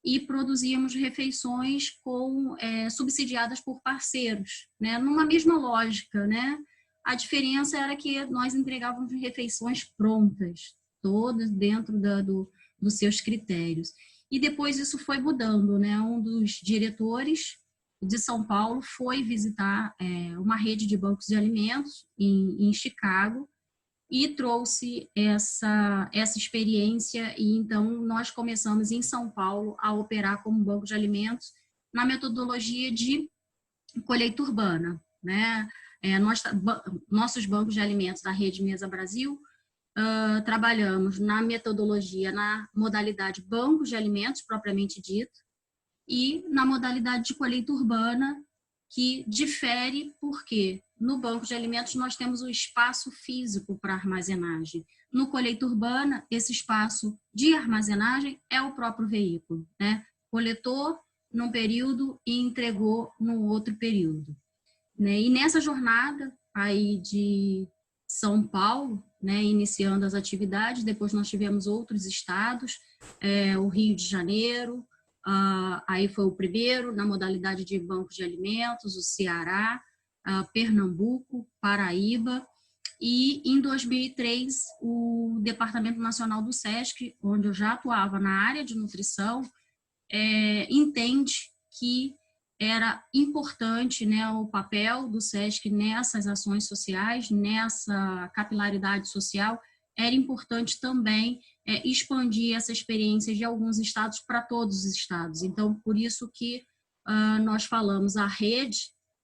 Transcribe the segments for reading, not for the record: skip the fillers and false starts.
e produzíamos refeições subsidiadas por parceiros, né? Numa mesma lógica, né? A diferença era que nós entregávamos refeições prontas, todas dentro dos seus critérios. E depois isso foi mudando, né? Um dos diretores de São Paulo foi visitar uma rede de bancos de alimentos em Chicago e trouxe essa experiência, e então nós começamos em São Paulo a operar como banco de alimentos na metodologia de colheita urbana, né? Nossos bancos de alimentos da Rede Mesa Brasil trabalhamos na metodologia, na modalidade bancos de alimentos propriamente dito, e na modalidade de colheita urbana, que difere porque no banco de alimentos nós temos o espaço físico para armazenagem. No colheita urbana, esse espaço de armazenagem é o próprio veículo, né? Coletou num período e entregou no outro período, né? E nessa jornada aí de São Paulo, né, iniciando as atividades, depois nós tivemos outros estados, o Rio de Janeiro, aí foi o primeiro na modalidade de bancos de alimentos, o Ceará, Pernambuco, Paraíba, e em 2003 o Departamento Nacional do SESC, onde eu já atuava na área de nutrição, entende que era importante, né, o papel do SESC nessas ações sociais, nessa capilaridade social, era importante também expandir essa experiência de alguns estados para todos os estados. Então, por isso que nós falamos, a rede,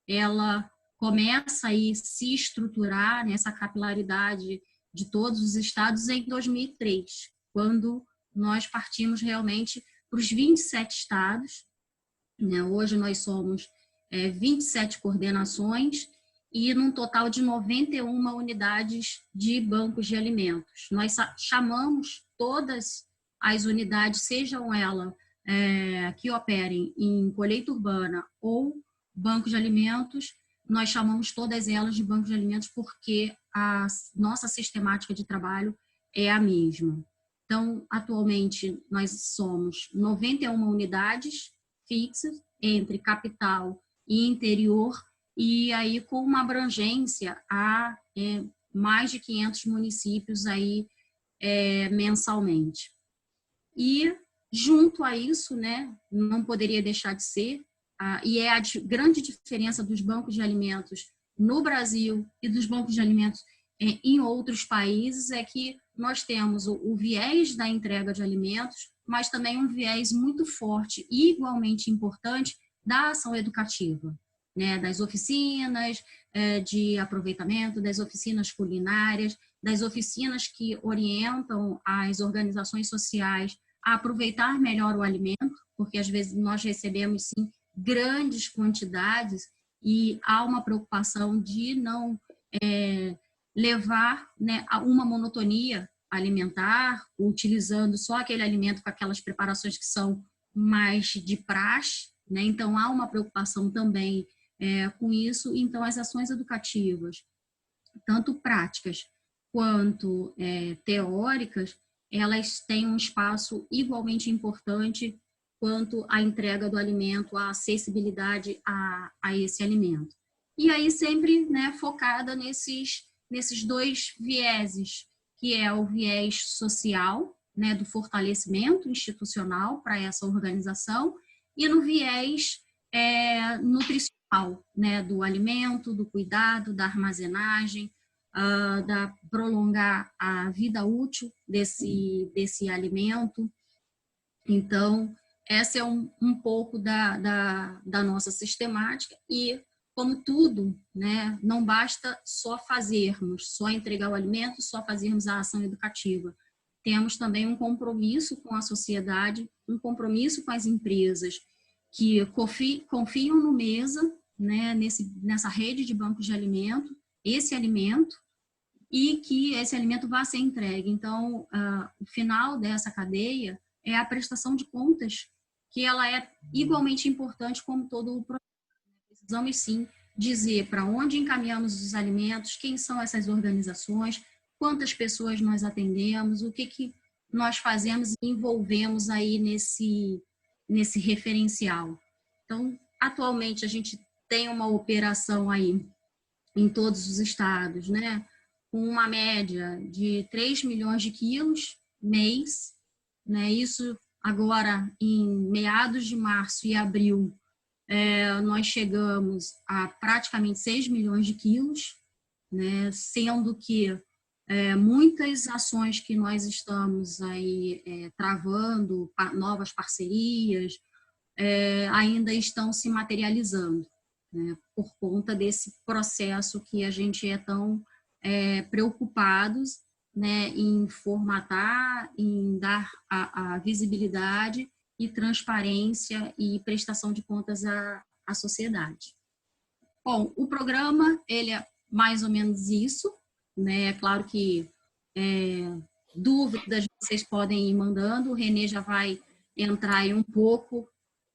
ela começa a se estruturar nessa capilaridade de todos os estados em 2003, quando nós partimos realmente para os 27 estados, né? Hoje nós somos 27 coordenações e num total de 91 unidades de bancos de alimentos. Nós chamamos todas as unidades, sejam elas que operem em colheita urbana ou banco de alimentos, nós chamamos todas elas de bancos de alimentos porque a nossa sistemática de trabalho é a mesma. Então, atualmente, nós somos 91 unidades fixas entre capital e interior, e aí com uma abrangência a mais de 500 municípios aí mensalmente. E junto a isso, né, não poderia deixar de ser, e é a grande diferença dos bancos de alimentos no Brasil e dos bancos de alimentos em outros países, é que nós temos o viés da entrega de alimentos, mas também um viés muito forte e igualmente importante da ação educativa, né? Das oficinas de aproveitamento, das oficinas culinárias, das oficinas que orientam as organizações sociais a aproveitar melhor o alimento, porque às vezes nós recebemos, sim, grandes quantidades e há uma preocupação de não levar, né, a uma monotonia alimentar, utilizando só aquele alimento com aquelas preparações que são mais de praxe, né? Então há uma preocupação também com isso. Então as ações educativas, tanto práticas quanto teóricas, elas têm um espaço igualmente importante quanto à entrega do alimento, a acessibilidade a esse alimento. E aí sempre, né, focada nesses dois vieses, que é o viés social, né, do fortalecimento institucional para essa organização, e no viés nutricional, né, do alimento, do cuidado, da armazenagem, da prolongar a vida útil desse alimento. Então, essa é um pouco da nossa sistemática e, como tudo, né, não basta só fazermos, só entregar o alimento, só fazermos a ação educativa. Temos também um compromisso com a sociedade, um compromisso com as empresas que confiam no Mesa, né, nessa rede de bancos de alimento, esse alimento, e que esse alimento vá ser entregue. Então, o final dessa cadeia é a prestação de contas, que ela é igualmente importante como todo o processo. Precisamos, sim, dizer para onde encaminhamos os alimentos, quem são essas organizações, quantas pessoas nós atendemos, o que nós fazemos e envolvemos aí nesse referencial. Então, atualmente, a gente tem uma operação aí em todos os estados, né, com uma média de 3 milhões de quilos mês, né, isso agora em meados de março e abril, nós chegamos a praticamente 6 milhões de quilos, né, sendo que muitas ações que nós estamos aí travando, novas parcerias, ainda estão se materializando, né, por conta desse processo que a gente é tão preocupados, né, em formatar, em dar a visibilidade e transparência e prestação de contas à sociedade. Bom, o programa, ele é mais ou menos isso, né? É claro que dúvidas vocês podem ir mandando, o Renê já vai entrar aí um pouco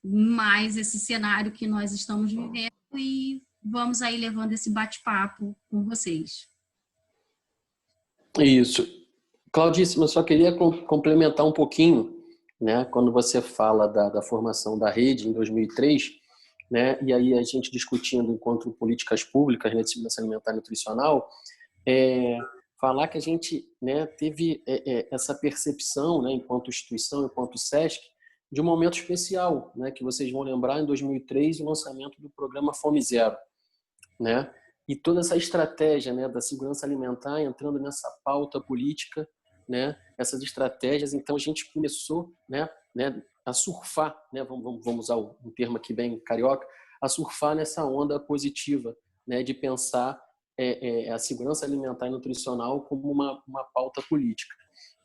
mais esse cenário que nós estamos vivendo e vamos aí levando esse bate-papo com vocês. Isso. Claudíssima, eu só queria complementar um pouquinho, né? Quando você fala da formação da rede em 2003, né? E aí a gente discutindo enquanto políticas públicas, né, de segurança alimentar e nutricional, falar que a gente, né, teve essa percepção, né, enquanto instituição, enquanto SESC, de um momento especial, né, que vocês vão lembrar em 2003 o lançamento do programa Fome Zero, né? E toda essa estratégia, né, da segurança alimentar entrando nessa pauta política, né, essas estratégias. Então a gente começou, né, a surfar, né, vamos usar um termo aqui bem carioca, a surfar nessa onda positiva, né, de pensar a segurança alimentar e nutricional como uma pauta política.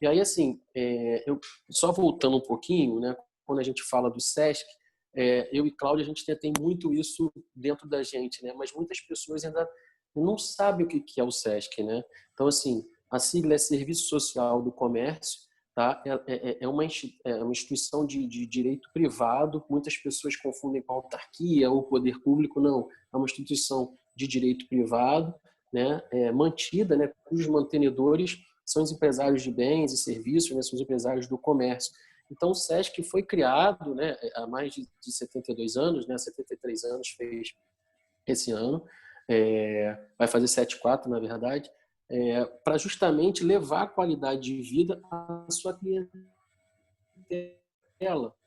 E aí, assim, eu só voltando um pouquinho, né, quando a gente fala do SESC, eu e Cláudia, a gente tem muito isso dentro da gente, né? Mas muitas pessoas ainda não sabem o que é o SESC, né? Então, assim, a sigla é Serviço Social do Comércio, tá? É uma instituição de direito privado, muitas pessoas confundem com autarquia ou poder público, não. É uma instituição de direito privado, né? Mantida, né? Cujos mantenedores são os empresários de bens e serviços, né? São os empresários do comércio. Então, o SESC foi criado, né, há mais de 72 anos, né, 73 anos fez esse ano, vai fazer 74, na verdade, para justamente levar a qualidade de vida à sua clientela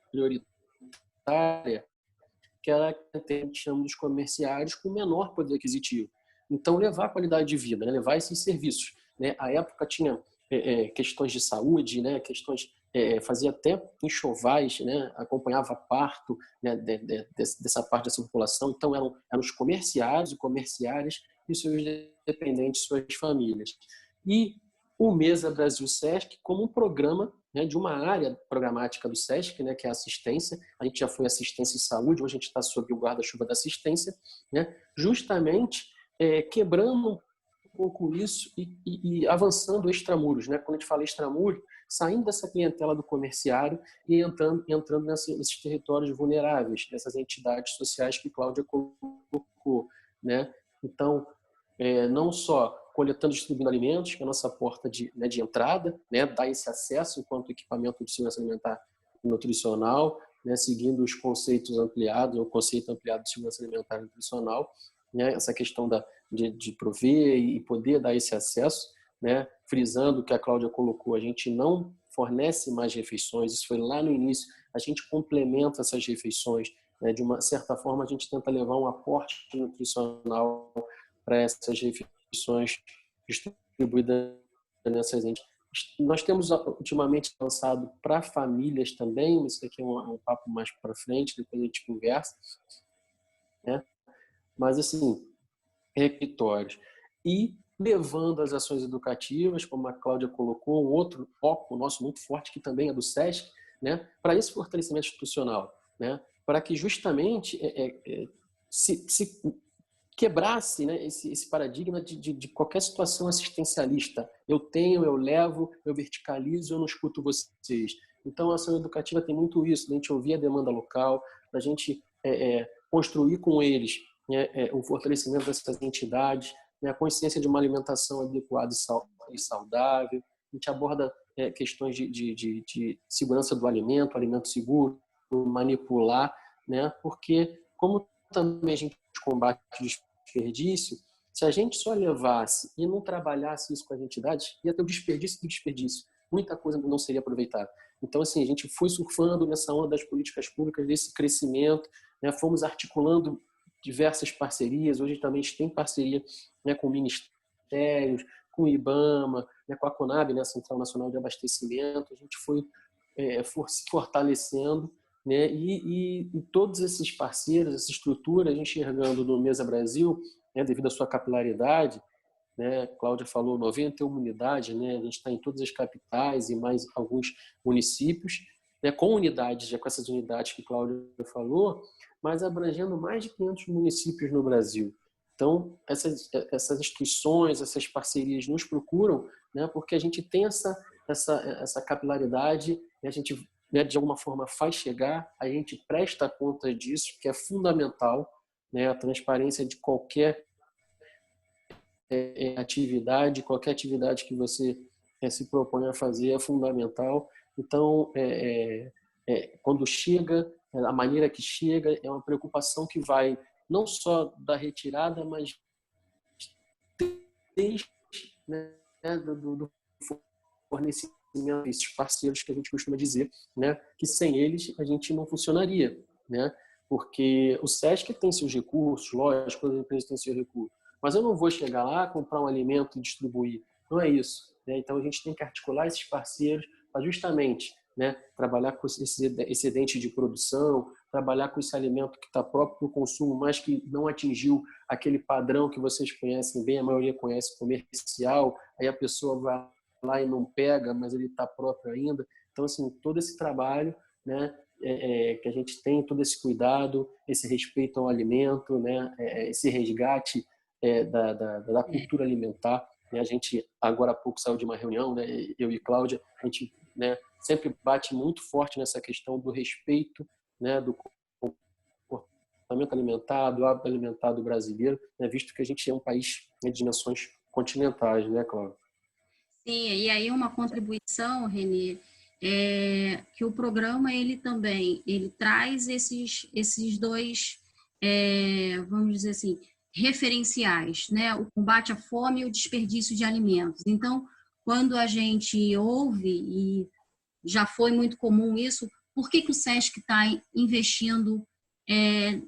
prioritária, que ela chama dos comerciários com menor poder aquisitivo. Então, levar a qualidade de vida, né, levar esses serviços. Né? A época tinha questões de saúde, né, questões fazia até enxovais, né, acompanhava parto, né, dessa parte dessa população. Então eram os comerciários e comerciárias e seus dependentes, suas famílias. E o Mesa Brasil Sesc como um programa, né, de uma área programática do Sesc, né, que é a assistência. A gente já foi assistência e saúde, hoje a gente está sob o guarda-chuva da assistência, né, justamente quebrando um pouco isso e avançando extramuros, né? Quando a gente fala extramuros, saindo dessa clientela do comerciário e entrando nesses territórios vulneráveis, nessas entidades sociais que Cláudia colocou, né? Então, não só coletando e distribuindo alimentos, que é a nossa porta de entrada, né? Dar esse acesso enquanto equipamento de segurança alimentar e nutricional, né? Seguindo os conceitos ampliados, o conceito ampliado de segurança alimentar e nutricional, né? Essa questão de prover e poder dar esse acesso, né? Frisando o que a Cláudia colocou, a gente não fornece mais refeições, isso foi lá no início, a gente complementa essas refeições, né? De uma certa forma a gente tenta levar um aporte nutricional para essas refeições distribuídas nessas entes. Nós temos ultimamente lançado para famílias também, isso aqui é um papo mais para frente, depois a gente conversa, né? Mas assim, territórios. E levando as ações educativas, como a Cláudia colocou, um outro foco nosso muito forte, que também é do SESC, né, para esse fortalecimento institucional, né, para que justamente se quebrasse, né, esse paradigma de qualquer situação assistencialista. Eu tenho, eu levo, eu verticalizo, eu não escuto vocês. Então, a ação educativa tem muito isso, da gente ouvir a demanda local, da gente construir com eles, né, o fortalecimento dessas entidades, né, a consciência de uma alimentação adequada e saudável. A gente aborda questões de segurança do alimento seguro, manipular, né? Porque como também a gente combate o desperdício, se a gente só levasse e não trabalhasse isso com as entidades, ia ter o desperdício do desperdício. Muita coisa não seria aproveitada. Então, assim, a gente foi surfando nessa onda das políticas públicas, desse crescimento, né? Fomos articulando diversas parcerias. Hoje também a gente tem parceria, né, com ministérios, com o IBAMA, né, com a CONAB, né, Central Nacional de Abastecimento. A gente foi se fortalecendo, né? E todos esses parceiros, essa estrutura, a gente enxergando no Mesa Brasil, né, devido à sua capilaridade, né? Cláudia falou 91 unidades, né? A gente está em todas as capitais e mais alguns municípios, né? Com unidades, já com essas unidades que Cláudia falou, mas abrangendo mais de 500 municípios no Brasil. Então, essas instituições, essas parcerias nos procuram, né? Porque a gente tem essa capilaridade, e a gente, né, de alguma forma faz chegar, a gente presta conta disso, que é fundamental, né? A transparência de qualquer atividade, qualquer atividade que você se propõe a fazer é fundamental. Então, quando chega, a maneira que chega é uma preocupação que vai não só da retirada, mas desde, né, do fornecimento desses parceiros que a gente costuma dizer, né, que sem eles a gente não funcionaria, né? Porque o SESC tem seus recursos, lógico, as empresas têm seus recursos, mas eu não vou chegar lá, comprar um alimento e distribuir. Não é isso, né? Então, a gente tem que articular esses parceiros para justamente, né, trabalhar com esse excedente de produção, trabalhar com esse alimento que está próprio para o consumo, mas que não atingiu aquele padrão que vocês conhecem bem, a maioria conhece, comercial, aí a pessoa vai lá e não pega, mas ele está próprio ainda. Então, assim, todo esse trabalho, né, que a gente tem, todo esse cuidado, esse respeito ao alimento, né, esse resgate da cultura alimentar. Né? A gente, agora há pouco, saiu de uma reunião, né, eu e Cláudia, a gente, né, sempre bate muito forte nessa questão do respeito, né, do comportamento alimentar, do hábito alimentar do brasileiro, né, visto que a gente é um país, né, de dimensões continentais, né, Cláudia? Sim, e aí uma contribuição, Renê, que o programa ele também ele traz esses dois, vamos dizer assim, referenciais, né? O combate à fome e o desperdício de alimentos. Então, quando a gente ouve, e já foi muito comum isso, por que o SESC está investindo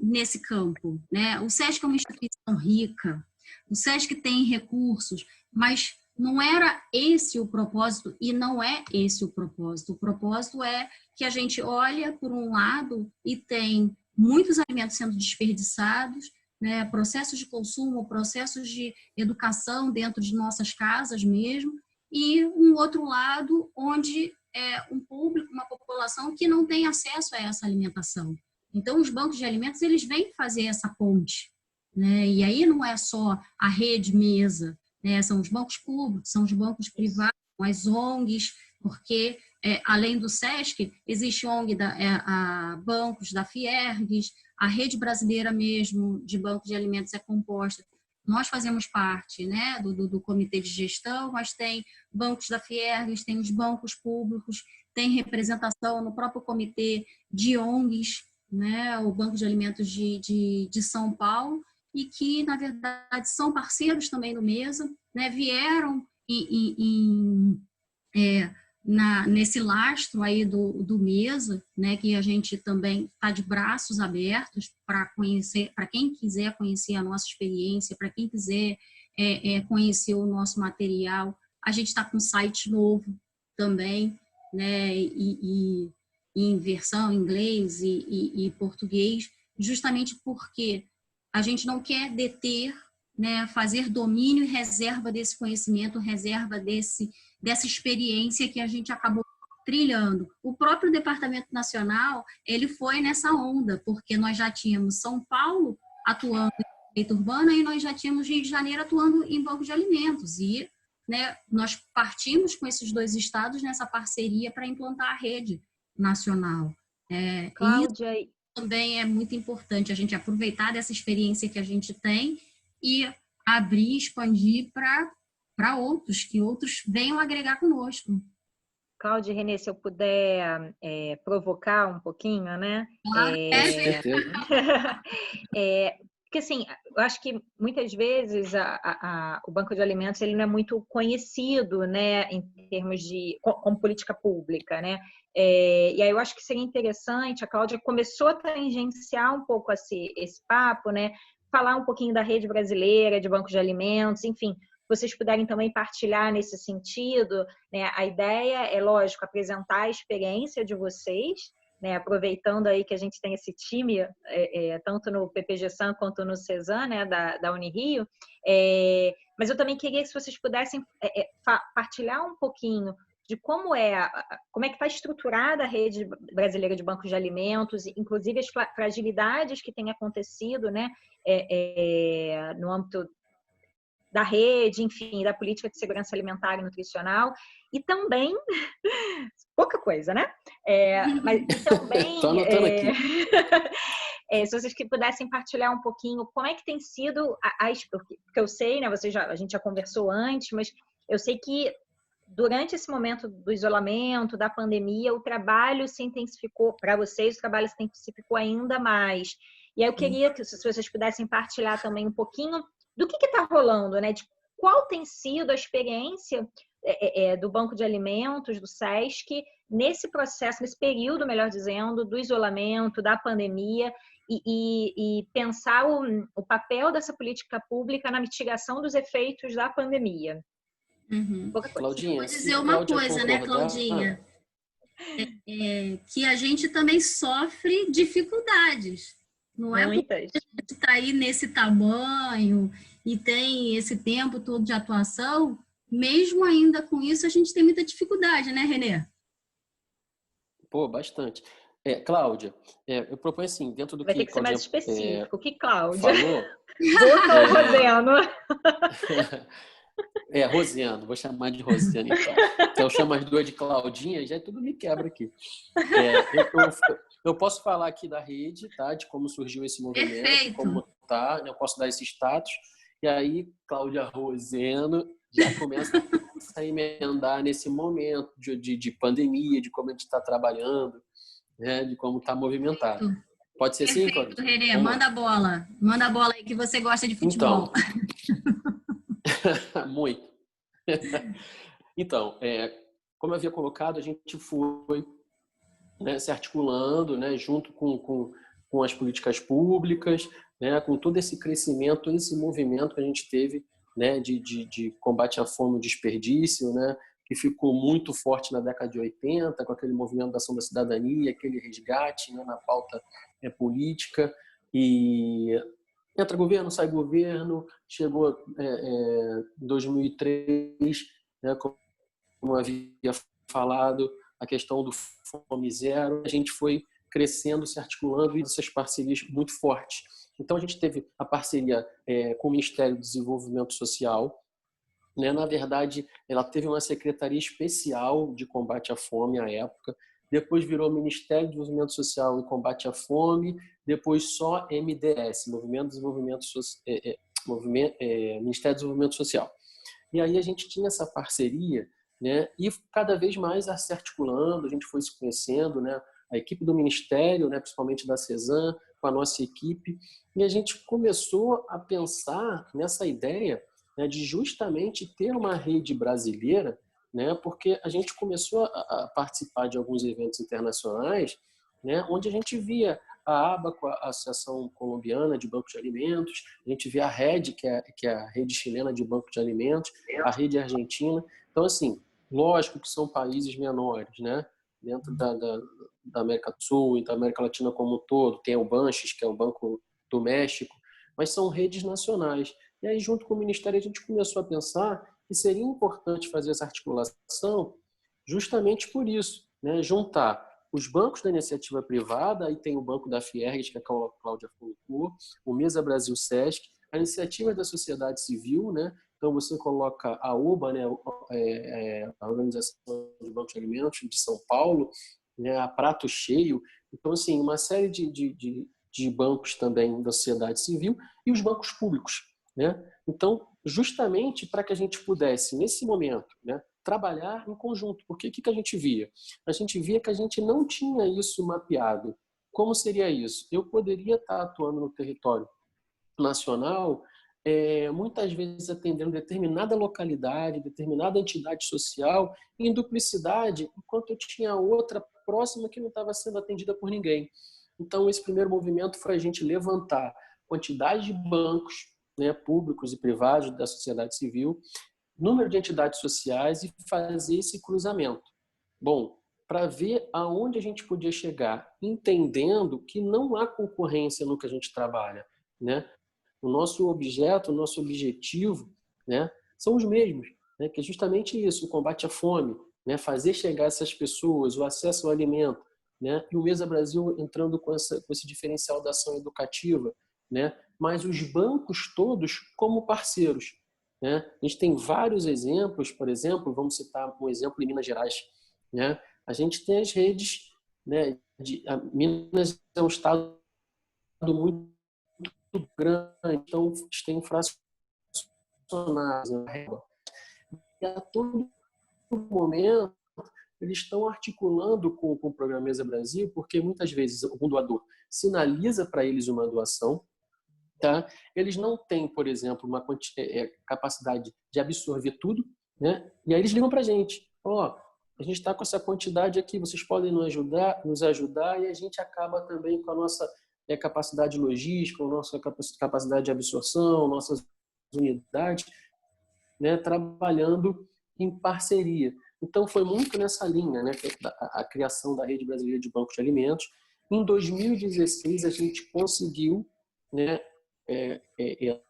nesse campo, né? O SESC é uma instituição rica, o SESC tem recursos, mas não era esse o propósito e não é esse o propósito. O propósito é que a gente olha por um lado e tem muitos alimentos sendo desperdiçados, né? Processos de consumo, processos de educação dentro de nossas casas mesmo, e um outro lado onde um público, uma população que não tem acesso a essa alimentação. Então, os bancos de alimentos, eles vêm fazer essa ponte, né? E aí não é só a rede Mesa, né? São os bancos públicos, são os bancos privados, as ONGs, porque, além do SESC, existe ONG, a bancos da Fiergues, a rede brasileira mesmo de bancos de alimentos é composta. Nós fazemos parte, né, do comitê de gestão, mas tem bancos da Fiergues, tem os bancos públicos, tem representação no próprio comitê de ONGs, né, o Banco de Alimentos de São Paulo, e que, na verdade, são parceiros também do Mesa, né, vieram nesse lastro aí do Mesa, né, que a gente também está de braços abertos para conhecer, para quem quiser conhecer a nossa experiência, para quem quiser conhecer o nosso material. A gente está com um site novo também, né, e em versão inglês e português, justamente porque a gente não quer deter, né, fazer domínio e reserva desse conhecimento, reserva dessa experiência que a gente acabou trilhando. O próprio Departamento Nacional, ele foi nessa onda, porque nós já tínhamos São Paulo atuando em direito urbana e nós já tínhamos Rio de Janeiro atuando em banco de alimentos. E, né, nós partimos com esses dois estados nessa parceria para implantar a rede nacional. Cláudia, e também é muito importante a gente aproveitar dessa experiência que a gente tem e abrir, expandir para outros, que outros venham agregar conosco. Cláudia e Renê, se eu puder provocar um pouquinho, né? Claro, Com certeza. Porque, assim, eu acho que muitas vezes o banco de alimentos ele não é muito conhecido, né, em termos de como política pública, né? E aí eu acho que seria interessante, a Cláudia começou a tangenciar um pouco esse papo, né? Falar um pouquinho da rede brasileira de bancos de alimentos, enfim, vocês puderem também partilhar nesse sentido, né? A ideia é, lógico, apresentar a experiência de vocês, né, aproveitando aí que a gente tem esse time, tanto no PPG-SAN quanto no CESAM, né, da Unirio, mas eu também queria que vocês pudessem partilhar um pouquinho de como que está estruturada a rede brasileira de bancos de alimentos, inclusive as fragilidades que têm acontecido, né, no âmbito da rede, enfim, da política de segurança alimentar e nutricional, e também, pouca coisa, né? Mas e também, Estou anotando aqui. se vocês que pudessem partilhar um pouquinho, como é que tem sido, porque eu sei, né, a gente já conversou antes, mas eu sei que durante esse momento do isolamento, da pandemia, o trabalho se intensificou, para vocês o trabalho se intensificou ainda mais. E aí eu queria que se vocês pudessem partilhar também um pouquinho do que está rolando, né? De qual tem sido a experiência do Banco de Alimentos, do SESC, nesse processo, nesse período, melhor dizendo, do isolamento, da pandemia, e pensar o papel dessa política pública na mitigação dos efeitos da pandemia. Uhum. Pouca coisa. Claudinha, Vou dizer uma coisa, né, Claudinha? Que a gente também sofre dificuldades. Não é porque a gente está aí nesse tamanho e tem esse tempo todo de atuação, mesmo ainda com isso, a gente tem muita dificuldade, né, Renê? Pô, bastante. Cláudia, eu proponho assim, dentro do Vai que ter que ser mais específico. O que Cláudia? falou... Boca ou Roseno? Rosiano, vou chamar de Rosiano então. Se eu chamo as duas de Claudinha, já tudo me quebra aqui. Eu posso falar aqui da rede, tá? De como surgiu esse movimento, Perfeito. como tá, eu posso dar esse status. E aí, Cláudia Rosiano já começa a emendar nesse momento de pandemia, de como a gente está trabalhando, né? De como está movimentado. Pode ser assim, Perfeito, Cláudia? Renê. Manda a bola. Manda a bola aí que você gosta de futebol. Então, muito. Então, como eu havia colocado, a gente foi, né, se articulando, né, junto com as políticas públicas, né, com todo esse crescimento, todo esse movimento que a gente teve, né, de combate à fome e desperdício, né, que ficou muito forte na década de 80, com aquele movimento da ação da cidadania, aquele resgate, né, na pauta política. E entra governo, sai governo, chegou em 2003, né, como havia falado, a questão do Fome Zero, a gente foi crescendo, se articulando e essas parcerias muito fortes. Então, a gente teve a parceria com o Ministério do Desenvolvimento Social, né? Na verdade, ela teve uma secretaria especial de combate à fome à época, depois virou Ministério do Desenvolvimento Social e Combate à Fome, depois só MDS, Ministério do Desenvolvimento Social. E aí a gente tinha essa parceria, né? E cada vez mais se articulando, a gente foi se conhecendo, né? A equipe do Ministério, né? Principalmente da CESAM, com a nossa equipe, e a gente começou a pensar nessa ideia, né, de justamente ter uma rede brasileira, né? Porque a gente começou a participar de alguns eventos internacionais, né? Onde a gente via a ABACO, a Associação Colombiana de Bancos de Alimentos, a gente vê a RED, que é a Rede Chilena de Bancos de Alimentos, a Rede Argentina. Então, assim, lógico que são países menores, né? Dentro da América do Sul e da América Latina como um todo, tem o Banches, que é o Banco do México, mas são redes nacionais. E aí, junto com o Ministério, a gente começou a pensar que seria importante fazer essa articulação justamente por isso, né? Juntar os bancos da iniciativa privada, aí tem o Banco da Fiergs, que a Cláudia colocou, o Mesa Brasil Sesc, a iniciativa da sociedade civil, né? Então, você coloca a UBA, né? A Organização de Bancos de Alimentos de São Paulo, né? A Prato Cheio. Então, assim, uma série de bancos também da sociedade civil e os bancos públicos, né? Então, justamente para que a gente pudesse, nesse momento, né, trabalhar em conjunto. Porque o que a gente via? A gente via que a gente não tinha isso mapeado. Como seria isso? Eu poderia estar atuando no território nacional, muitas vezes atendendo determinada localidade, determinada entidade social, em duplicidade, enquanto eu tinha outra próxima que não estava sendo atendida por ninguém. Então, esse primeiro movimento foi a gente levantar quantidade de bancos, né, públicos e privados da sociedade civil, número de entidades sociais e fazer esse cruzamento. Bom, para ver aonde a gente podia chegar, entendendo que não há concorrência no que a gente trabalha, né? O nosso objeto, o nosso objetivo, né, são os mesmos, né, que é justamente isso, o combate à fome, né, fazer chegar essas pessoas o acesso ao alimento, né, e o Mesa Brasil entrando com esse diferencial da ação educativa, né, mas os bancos todos como parceiros, né? A gente tem vários exemplos, por exemplo, vamos citar um exemplo em Minas Gerais, né? A gente tem as redes, né, Minas é um estado muito grande, então tem fracionados, né? E a todo momento eles estão articulando com o Programa Mesa Brasil, porque muitas vezes o doador sinaliza para eles uma doação, tá? Eles não têm, por exemplo, uma capacidade de absorver tudo, né? E aí eles ligam para a gente, a gente está com essa quantidade aqui, vocês podem nos ajudar, e a gente acaba também com a nossa capacidade logística, a nossa capacidade de absorção, nossas unidades, né, trabalhando em parceria. Então, foi muito nessa linha, né, a criação da Rede Brasileira de Bancos de Alimentos. Em 2016, a gente conseguiu, né,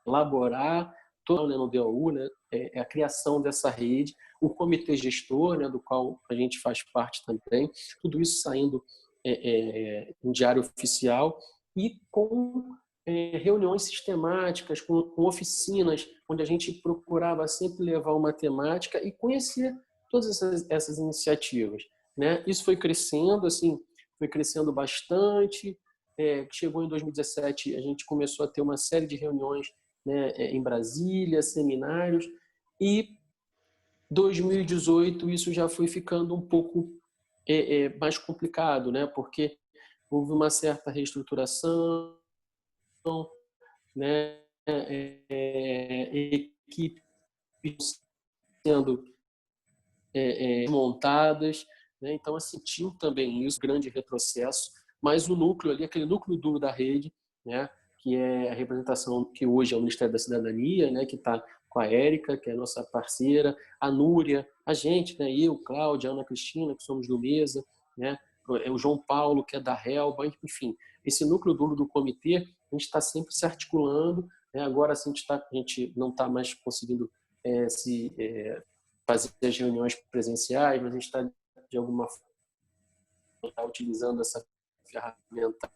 elaborar, no DOU, né, a criação dessa rede, o comitê gestor, né, do qual a gente faz parte também, tudo isso saindo em diário oficial e com reuniões sistemáticas, com oficinas, onde a gente procurava sempre levar uma temática e conhecer todas essas iniciativas, né? Isso foi crescendo, assim, foi crescendo bastante. Chegou em 2017, a gente começou a ter uma série de reuniões, né, em Brasília, seminários, e 2018 isso já foi ficando um pouco mais complicado, né? Porque houve uma certa reestruturação, né? Equipes sendo montadas, né? Então sentiu também isso, grande retrocesso, mas o núcleo ali, aquele núcleo duro da rede, né? Que é a representação que hoje é o Ministério da Cidadania, né? Que está com a Érica, que é a nossa parceira, a Núria, a gente, né? Eu, Cláudia, Ana Cristina, que somos do Mesa, né? O João Paulo, que é da Helba, enfim, esse núcleo duro do comitê, a gente está sempre se articulando, né? Agora assim, a gente não está mais conseguindo fazer as reuniões presenciais, mas a gente está, de alguma forma, utilizando essa ferramenta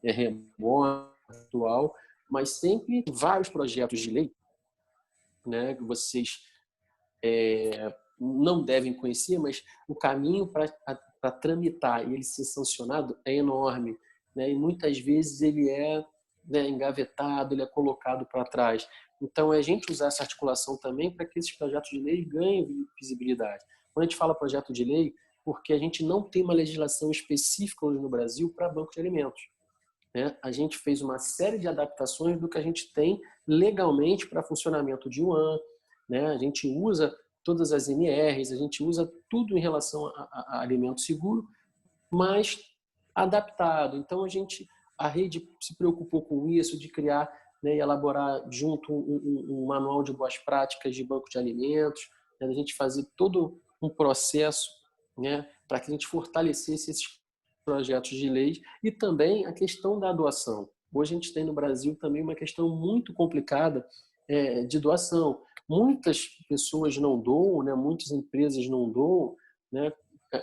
remota, atual, mas sempre vários projetos de lei, né, que vocês não devem conhecer, mas o caminho para tramitar e ele ser sancionado é enorme, né, e muitas vezes ele é, né, engavetado, ele é colocado para trás. Então, é a gente usar essa articulação também para que esses projetos de lei ganhem visibilidade. Quando a gente fala projeto de lei, porque a gente não tem uma legislação específica hoje no Brasil para banco de alimentos, né? A gente fez uma série de adaptações do que a gente tem legalmente para funcionamento de UAN, né? A gente usa todas as NRs, a gente usa tudo em relação a alimento seguro, mas adaptado. Então, a rede se preocupou com isso, de criar, né, e elaborar junto um manual de boas práticas de banco de alimentos, né, a gente fazer todo um processo, né, para que a gente fortalecesse esses projetos de lei e também a questão da doação. Hoje a gente tem no Brasil também uma questão muito complicada de doação. Muitas pessoas não doam, né, muitas empresas não doam, né,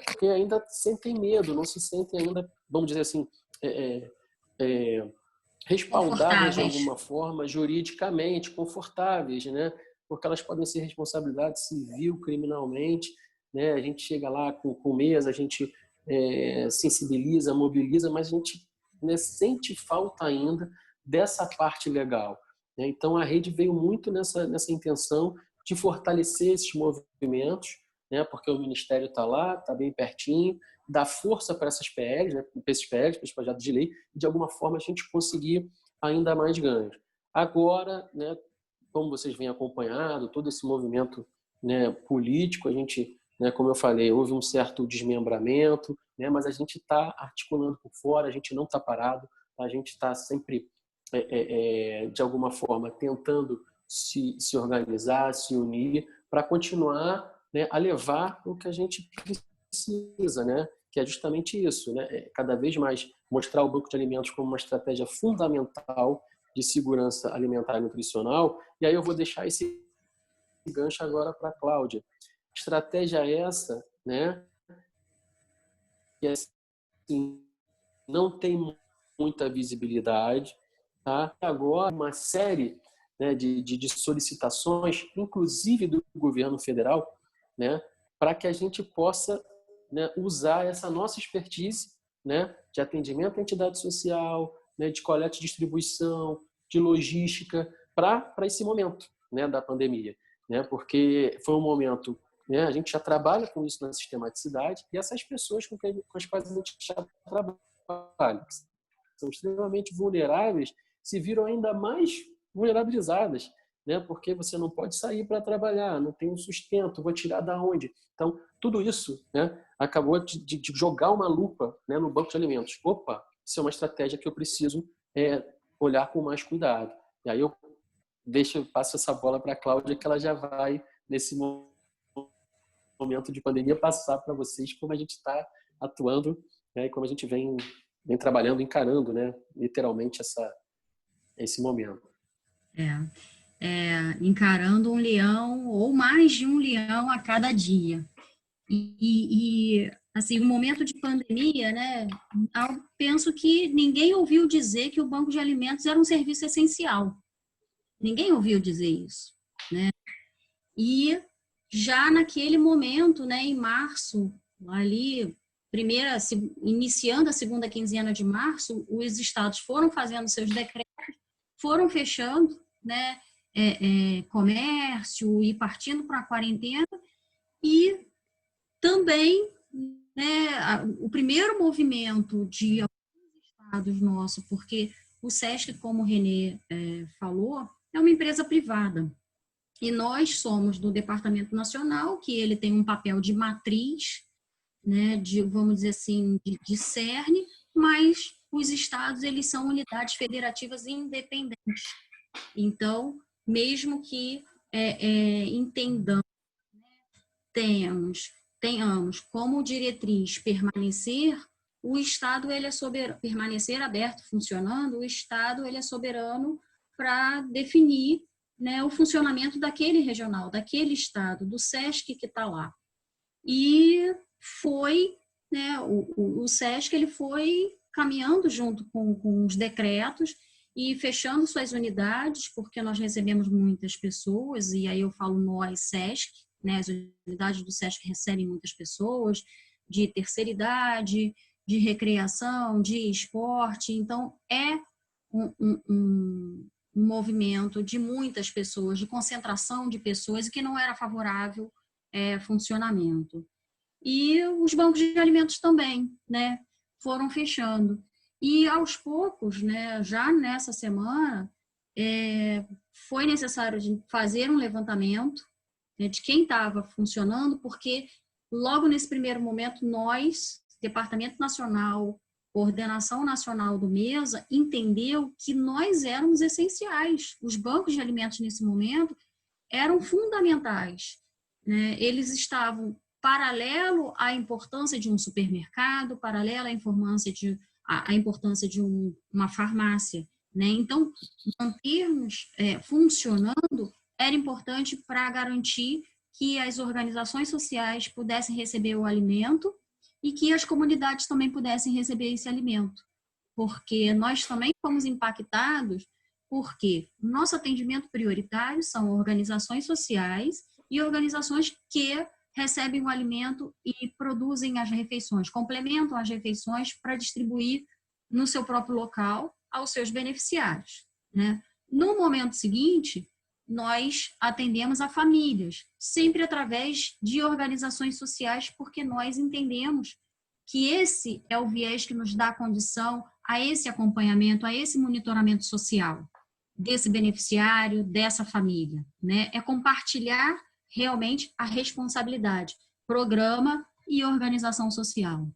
porque ainda sentem medo, não se sentem ainda, vamos dizer assim, respaldadas de alguma forma, juridicamente, confortáveis, né? Porque elas podem ser responsabilidade civil, criminalmente, né? A gente chega lá com mesa, a gente sensibiliza, mobiliza, mas a gente, né, sente falta ainda dessa parte legal, né? Então, a rede veio muito nessa intenção de fortalecer esses movimentos, né? Porque o Ministério está lá, está bem pertinho, dá força para essas PLs, né? Para esses PLs, para esses projetos de lei, e de alguma forma a gente conseguir ainda mais ganhos. Agora, né, como vocês vêm acompanhado, todo esse movimento, né, político, a gente, né, como eu falei, houve um certo desmembramento, né, mas a gente está articulando por fora, a gente não está parado, a gente está sempre, de alguma forma, tentando se organizar, se unir, para continuar, né, a levar o que a gente precisa, né, que é justamente isso, né, cada vez mais mostrar o banco de alimentos como uma estratégia fundamental de segurança alimentar e nutricional. E aí eu vou deixar esse gancho agora para a Cláudia. Estratégia essa, né, que assim, não tem muita visibilidade, tá? Agora uma série, né, de solicitações, inclusive do governo federal, né, para que a gente possa, né, usar essa nossa expertise, né, de atendimento à entidade social, né, de coleta e distribuição, de logística, para esse momento, né, da pandemia, né, porque foi um momento, né, a gente já trabalha com isso na sistematicidade, e essas pessoas com as quais a gente já trabalha, que são extremamente vulneráveis, se viram ainda mais vulnerabilizadas, né, porque você não pode sair para trabalhar, não tem um sustento, vou tirar da onde? Então, tudo isso, né, acabou de jogar uma lupa, né, no banco de alimentos. Opa, isso é uma estratégia que eu preciso olhar com mais cuidado. E aí eu passo essa bola para a Cláudia, que ela já vai, nesse momento de pandemia, passar para vocês como a gente está atuando, né, e como a gente vem trabalhando, encarando, né, literalmente esse momento. Encarando um leão ou mais de um leão a cada dia. E assim, o momento de pandemia, né, eu penso que ninguém ouviu dizer que o banco de alimentos era um serviço essencial. Ninguém ouviu dizer isso, né? E já naquele momento, né, em março, ali, iniciando a segunda quinzena de março, os estados foram fazendo seus decretos, foram fechando, né, comércio e partindo para a quarentena, e também, né, o primeiro movimento de alguns estados nosso, porque o SESC, como o Renê falou, é uma empresa privada. E nós somos do Departamento Nacional, que ele tem um papel de matriz, né, vamos dizer assim, de cerne, mas os estados, eles são unidades federativas independentes. Então, mesmo que entendamos, tenhamos como diretriz permanecer, o Estado ele é soberano, permanecer aberto, funcionando, o Estado ele é soberano para definir, né, o funcionamento daquele regional, daquele estado, do SESC que está lá. E foi, né, o SESC ele foi caminhando junto com os decretos e fechando suas unidades, porque nós recebemos muitas pessoas, e aí eu falo nós, SESC, né, as unidades do SESC recebem muitas pessoas de terceira idade, de recreação, de esporte, então é um movimento de muitas pessoas, de concentração de pessoas, e que não era favorável funcionamento. E os bancos de alimentos também, né, foram fechando. E aos poucos, né, já nessa semana, foi necessário fazer um levantamento, né, de quem estava funcionando, porque logo nesse primeiro momento nós, Departamento Nacional, Coordenação Nacional do MESA, entendeu que nós éramos essenciais. Os bancos de alimentos nesse momento eram fundamentais, né? Eles estavam paralelo à importância de um supermercado, paralelo à importância de uma farmácia, né? Então, mantermos funcionando era importante para garantir que as organizações sociais pudessem receber o alimento e que as comunidades também pudessem receber esse alimento. Porque nós também fomos impactados, porque nosso atendimento prioritário são organizações sociais e organizações que recebem o alimento e produzem as refeições, complementam as refeições para distribuir no seu próprio local aos seus beneficiários, né? No momento seguinte, nós atendemos a famílias, sempre através de organizações sociais, porque nós entendemos que esse é o viés que nos dá condição a esse acompanhamento, a esse monitoramento social desse beneficiário, dessa família, né? É compartilhar realmente a responsabilidade, programa e organização social.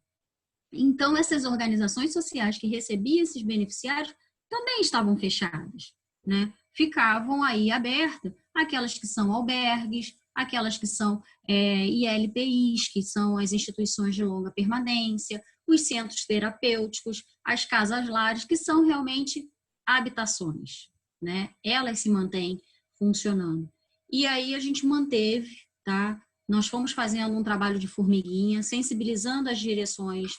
Então, essas organizações sociais que recebiam esses beneficiários também estavam fechadas, né? Ficavam aí abertas aquelas que são albergues, aquelas que são ILPIs, que são as instituições de longa permanência, os centros terapêuticos, as casas-lares, que são realmente habitações, né? Elas se mantêm funcionando. E aí a gente manteve, tá? Nós fomos fazendo um trabalho de formiguinha, sensibilizando as direções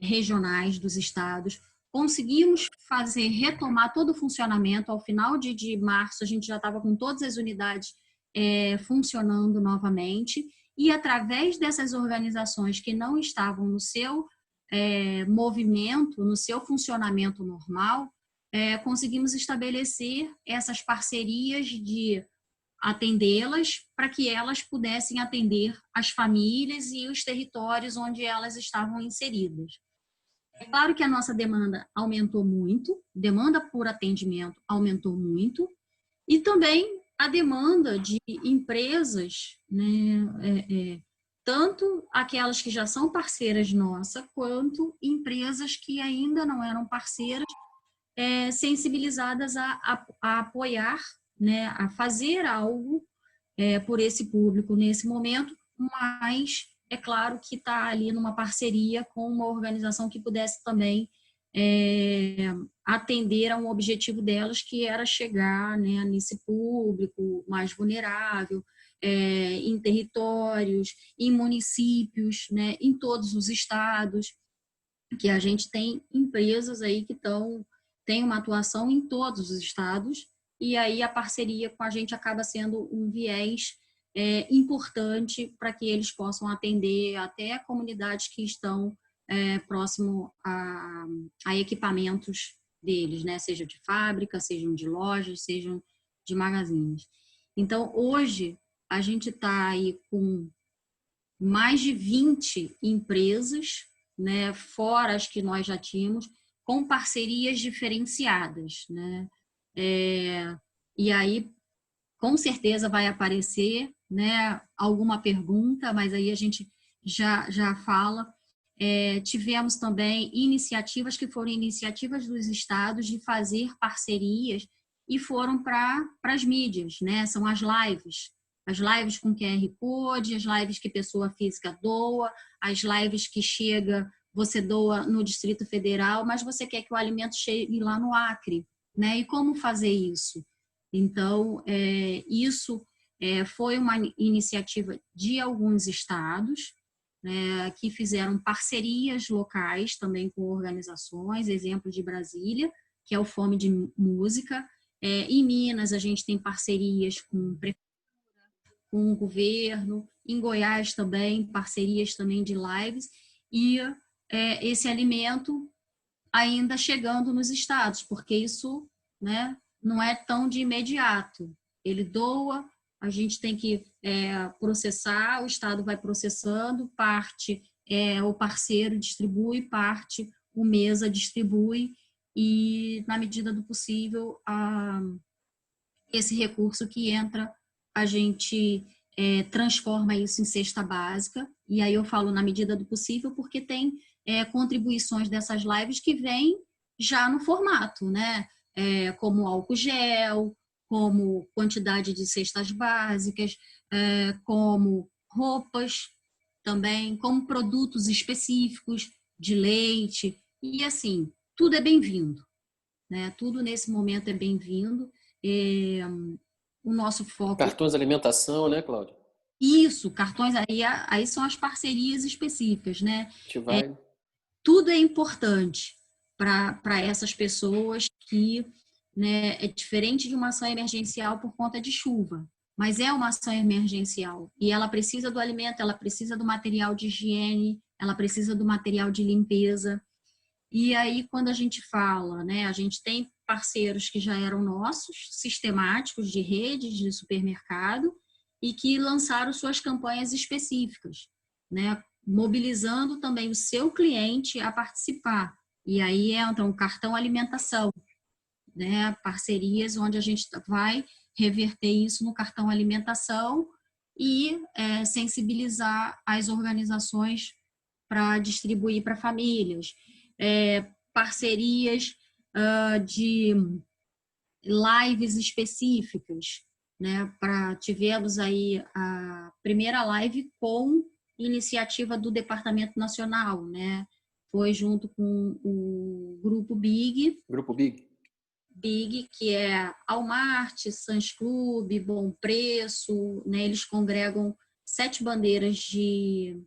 regionais dos estados, conseguimos retomar todo o funcionamento. Ao final de março, a gente já estava com todas as unidades funcionando novamente, e através dessas organizações que não estavam no seu movimento, no seu funcionamento normal, conseguimos estabelecer essas parcerias de atendê-las para que elas pudessem atender as famílias e os territórios onde elas estavam inseridas. É claro que a nossa demanda aumentou muito, demanda por atendimento aumentou muito, e também a demanda de empresas, né, tanto aquelas que já são parceiras nossas, quanto empresas que ainda não eram parceiras, sensibilizadas a apoiar, né, a fazer algo por esse público nesse momento, mas é claro que está ali numa parceria com uma organização que pudesse também atender a um objetivo delas, que era chegar, né, nesse público mais vulnerável, em territórios, em municípios, né, em todos os estados, que a gente tem empresas aí que têm uma atuação em todos os estados, e aí a parceria com a gente acaba sendo um viés importante para que eles possam atender até comunidades que estão próximo a equipamentos deles, né? Seja de fábrica, sejam de lojas, sejam de magazines. Então, hoje, a gente está aí com mais de 20 empresas, né? Fora as que nós já tínhamos, com parcerias diferenciadas, né? E aí, com certeza vai aparecer, né, alguma pergunta, mas aí a gente já fala. Tivemos também iniciativas que foram iniciativas dos estados de fazer parcerias e foram para as mídias, né? São as lives com QR Code, as lives que pessoa física doa, as lives que você doa no Distrito Federal, mas você quer que o alimento chegue lá no Acre, né? E como fazer isso? Então, isso foi uma iniciativa de alguns estados, né, que fizeram parcerias locais também com organizações, exemplo de Brasília, que é o Fome de Música. Em Minas, a gente tem parcerias com o governo, em Goiás também, parcerias também de lives, e esse alimento ainda chegando nos estados, porque isso, né, não é tão de imediato. Ele doa, a gente tem que processar, o Estado vai processando, parte o parceiro distribui, parte o MESA distribui, e, na medida do possível, esse recurso que entra, a gente transforma isso em cesta básica, e aí eu falo na medida do possível, porque tem contribuições dessas lives que vêm já no formato, né? Como álcool gel, como quantidade de cestas básicas, como roupas também, como produtos específicos de leite, e assim, tudo é bem-vindo, né? Tudo nesse momento é bem-vindo. O nosso foco... Cartões de alimentação, né, Cláudia? Isso, cartões, aí são as parcerias específicas, né? Vai... Tudo é importante para essas pessoas que, né, é diferente de uma ação emergencial por conta de chuva, mas é uma ação emergencial e ela precisa do alimento, ela precisa do material de higiene, ela precisa do material de limpeza. E aí, quando a gente fala, né, a gente tem parceiros que já eram nossos, sistemáticos de redes de supermercado, e que lançaram suas campanhas específicas, né? Mobilizando também o seu cliente a participar. E aí entra o cartão alimentação, né? Parcerias onde a gente vai reverter isso no cartão alimentação e sensibilizar as organizações para distribuir para famílias. Parcerias de lives específicas, né? Tivemos aí a primeira live com iniciativa do Departamento Nacional, né? Foi junto com o Grupo Big. Grupo Big. Big, que é Almart, Sam's Club, Bom Preço, né? Eles congregam 7 bandeiras de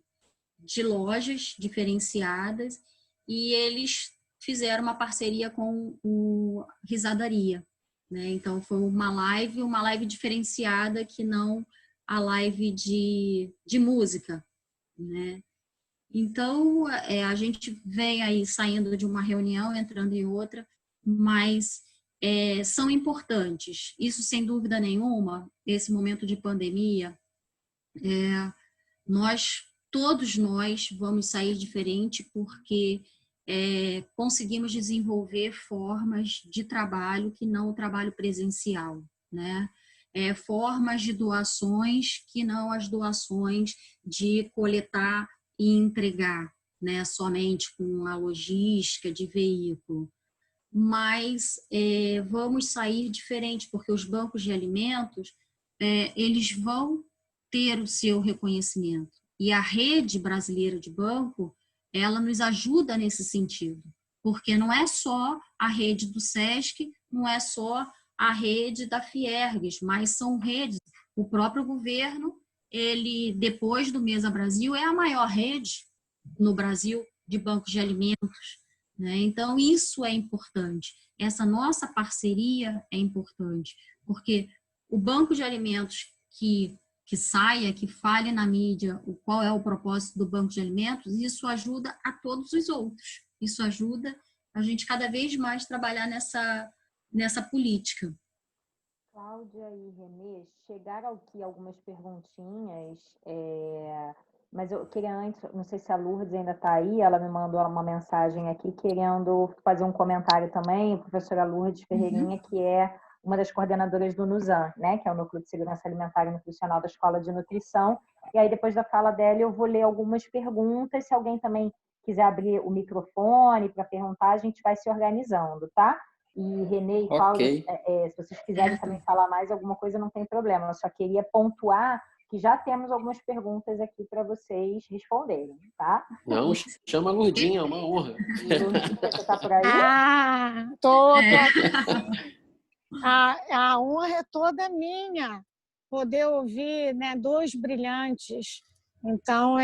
lojas diferenciadas e eles fizeram uma parceria com o Risadaria, né? Então foi uma live diferenciada, que não a live de música, né? Então a gente vem aí saindo de uma reunião, entrando em outra, mas são importantes. Isso, sem dúvida nenhuma, esse momento de pandemia, todos nós vamos sair diferente, porque conseguimos desenvolver formas de trabalho que não o trabalho presencial, né? Formas de doações que não as doações de coletar e entregar, né? Somente com a logística de veículo. Mas vamos sair diferente, porque os bancos de alimentos eles vão ter o seu reconhecimento. E a rede brasileira de banco, ela nos ajuda nesse sentido, porque não é só a rede do SESC, não é só a rede da Fiergues, mas são redes. O próprio governo, ele, depois do Mesa Brasil, é a maior rede no Brasil de bancos de alimentos, né? Então, isso é importante. Essa nossa parceria é importante, porque o banco de alimentos que saia, que fale na mídia qual é o propósito do banco de alimentos, isso ajuda a todos os outros. Isso ajuda a gente cada vez mais trabalhar nessa política. Cláudia e Renê, chegaram aqui algumas perguntinhas, mas eu queria antes, não sei se a Lourdes ainda está aí, ela me mandou uma mensagem aqui querendo fazer um comentário também, a professora Lourdes Ferreirinha, que é uma das coordenadoras do NUSAN, né, que é o Núcleo de Segurança Alimentar e Nutricional da Escola de Nutrição. E aí, depois da fala dela, eu vou ler algumas perguntas. Se alguém também quiser abrir o microfone para perguntar, a gente vai se organizando, tá? E Renê e Paulo, se vocês quiserem também falar mais alguma coisa, não tem problema. Eu só queria pontuar que já temos algumas perguntas aqui para vocês responderem, tá? Não, chama a Lourdinha, é uma honra. Lourdinha, você está por aí? Tô aqui. A honra é toda minha poder ouvir, né, 2 brilhantes. Então,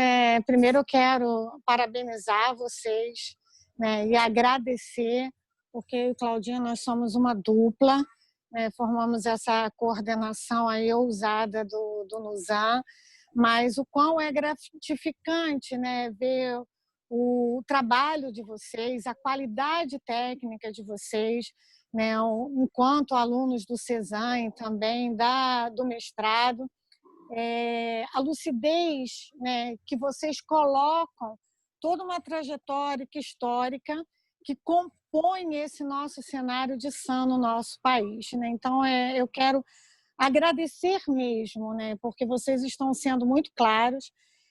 primeiro eu quero parabenizar vocês, né, e agradecer, porque eu e Claudinha, nós somos uma dupla, né, formamos essa coordenação aí ousada do NUSAN, mas o quão é gratificante, né, ver o trabalho de vocês, a qualidade técnica de vocês, né, enquanto alunos do CESAM e também do mestrado, a lucidez, né, que vocês colocam toda uma trajetória histórica que compõe esse nosso cenário de SAN no nosso país, né? Então, eu quero agradecer mesmo, né, porque vocês estão sendo muito claros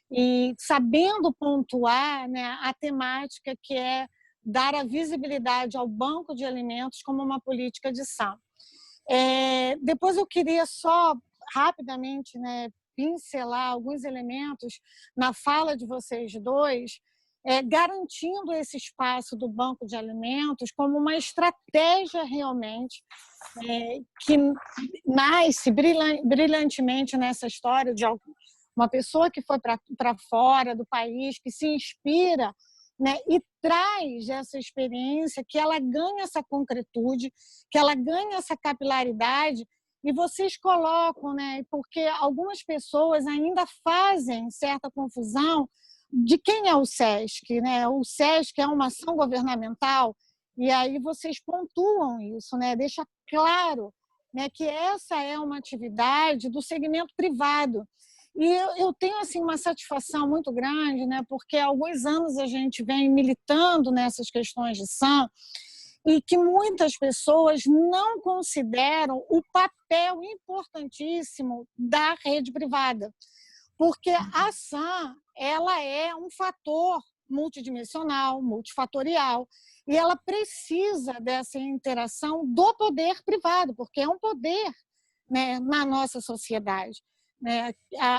e sabendo pontuar, né, a temática que é dar a visibilidade ao banco de alimentos como uma política de SAN. Depois eu queria só rapidamente, né, pincelar alguns elementos na fala de vocês dois, garantindo esse espaço do banco de alimentos como uma estratégia realmente que nasce brilhantemente nessa história de uma pessoa que foi para fora do país, que se inspira, né, e traz essa experiência, que ela ganha essa concretude, que ela ganha essa capilaridade, e vocês colocam, né, porque algumas pessoas ainda fazem certa confusão de quem é o SESC, né? O SESC é uma ação governamental, E aí vocês pontuam isso, né? Deixa claro, né, que essa é uma atividade do segmento privado. E eu tenho assim uma satisfação muito grande, né, porque há alguns anos a gente vem militando nessas questões de SAM e que muitas pessoas não consideram o papel importantíssimo da rede privada, porque a SAM ela é um fator multidimensional, multifatorial, e ela precisa dessa interação do poder privado, porque é um poder, né, na nossa sociedade. Né?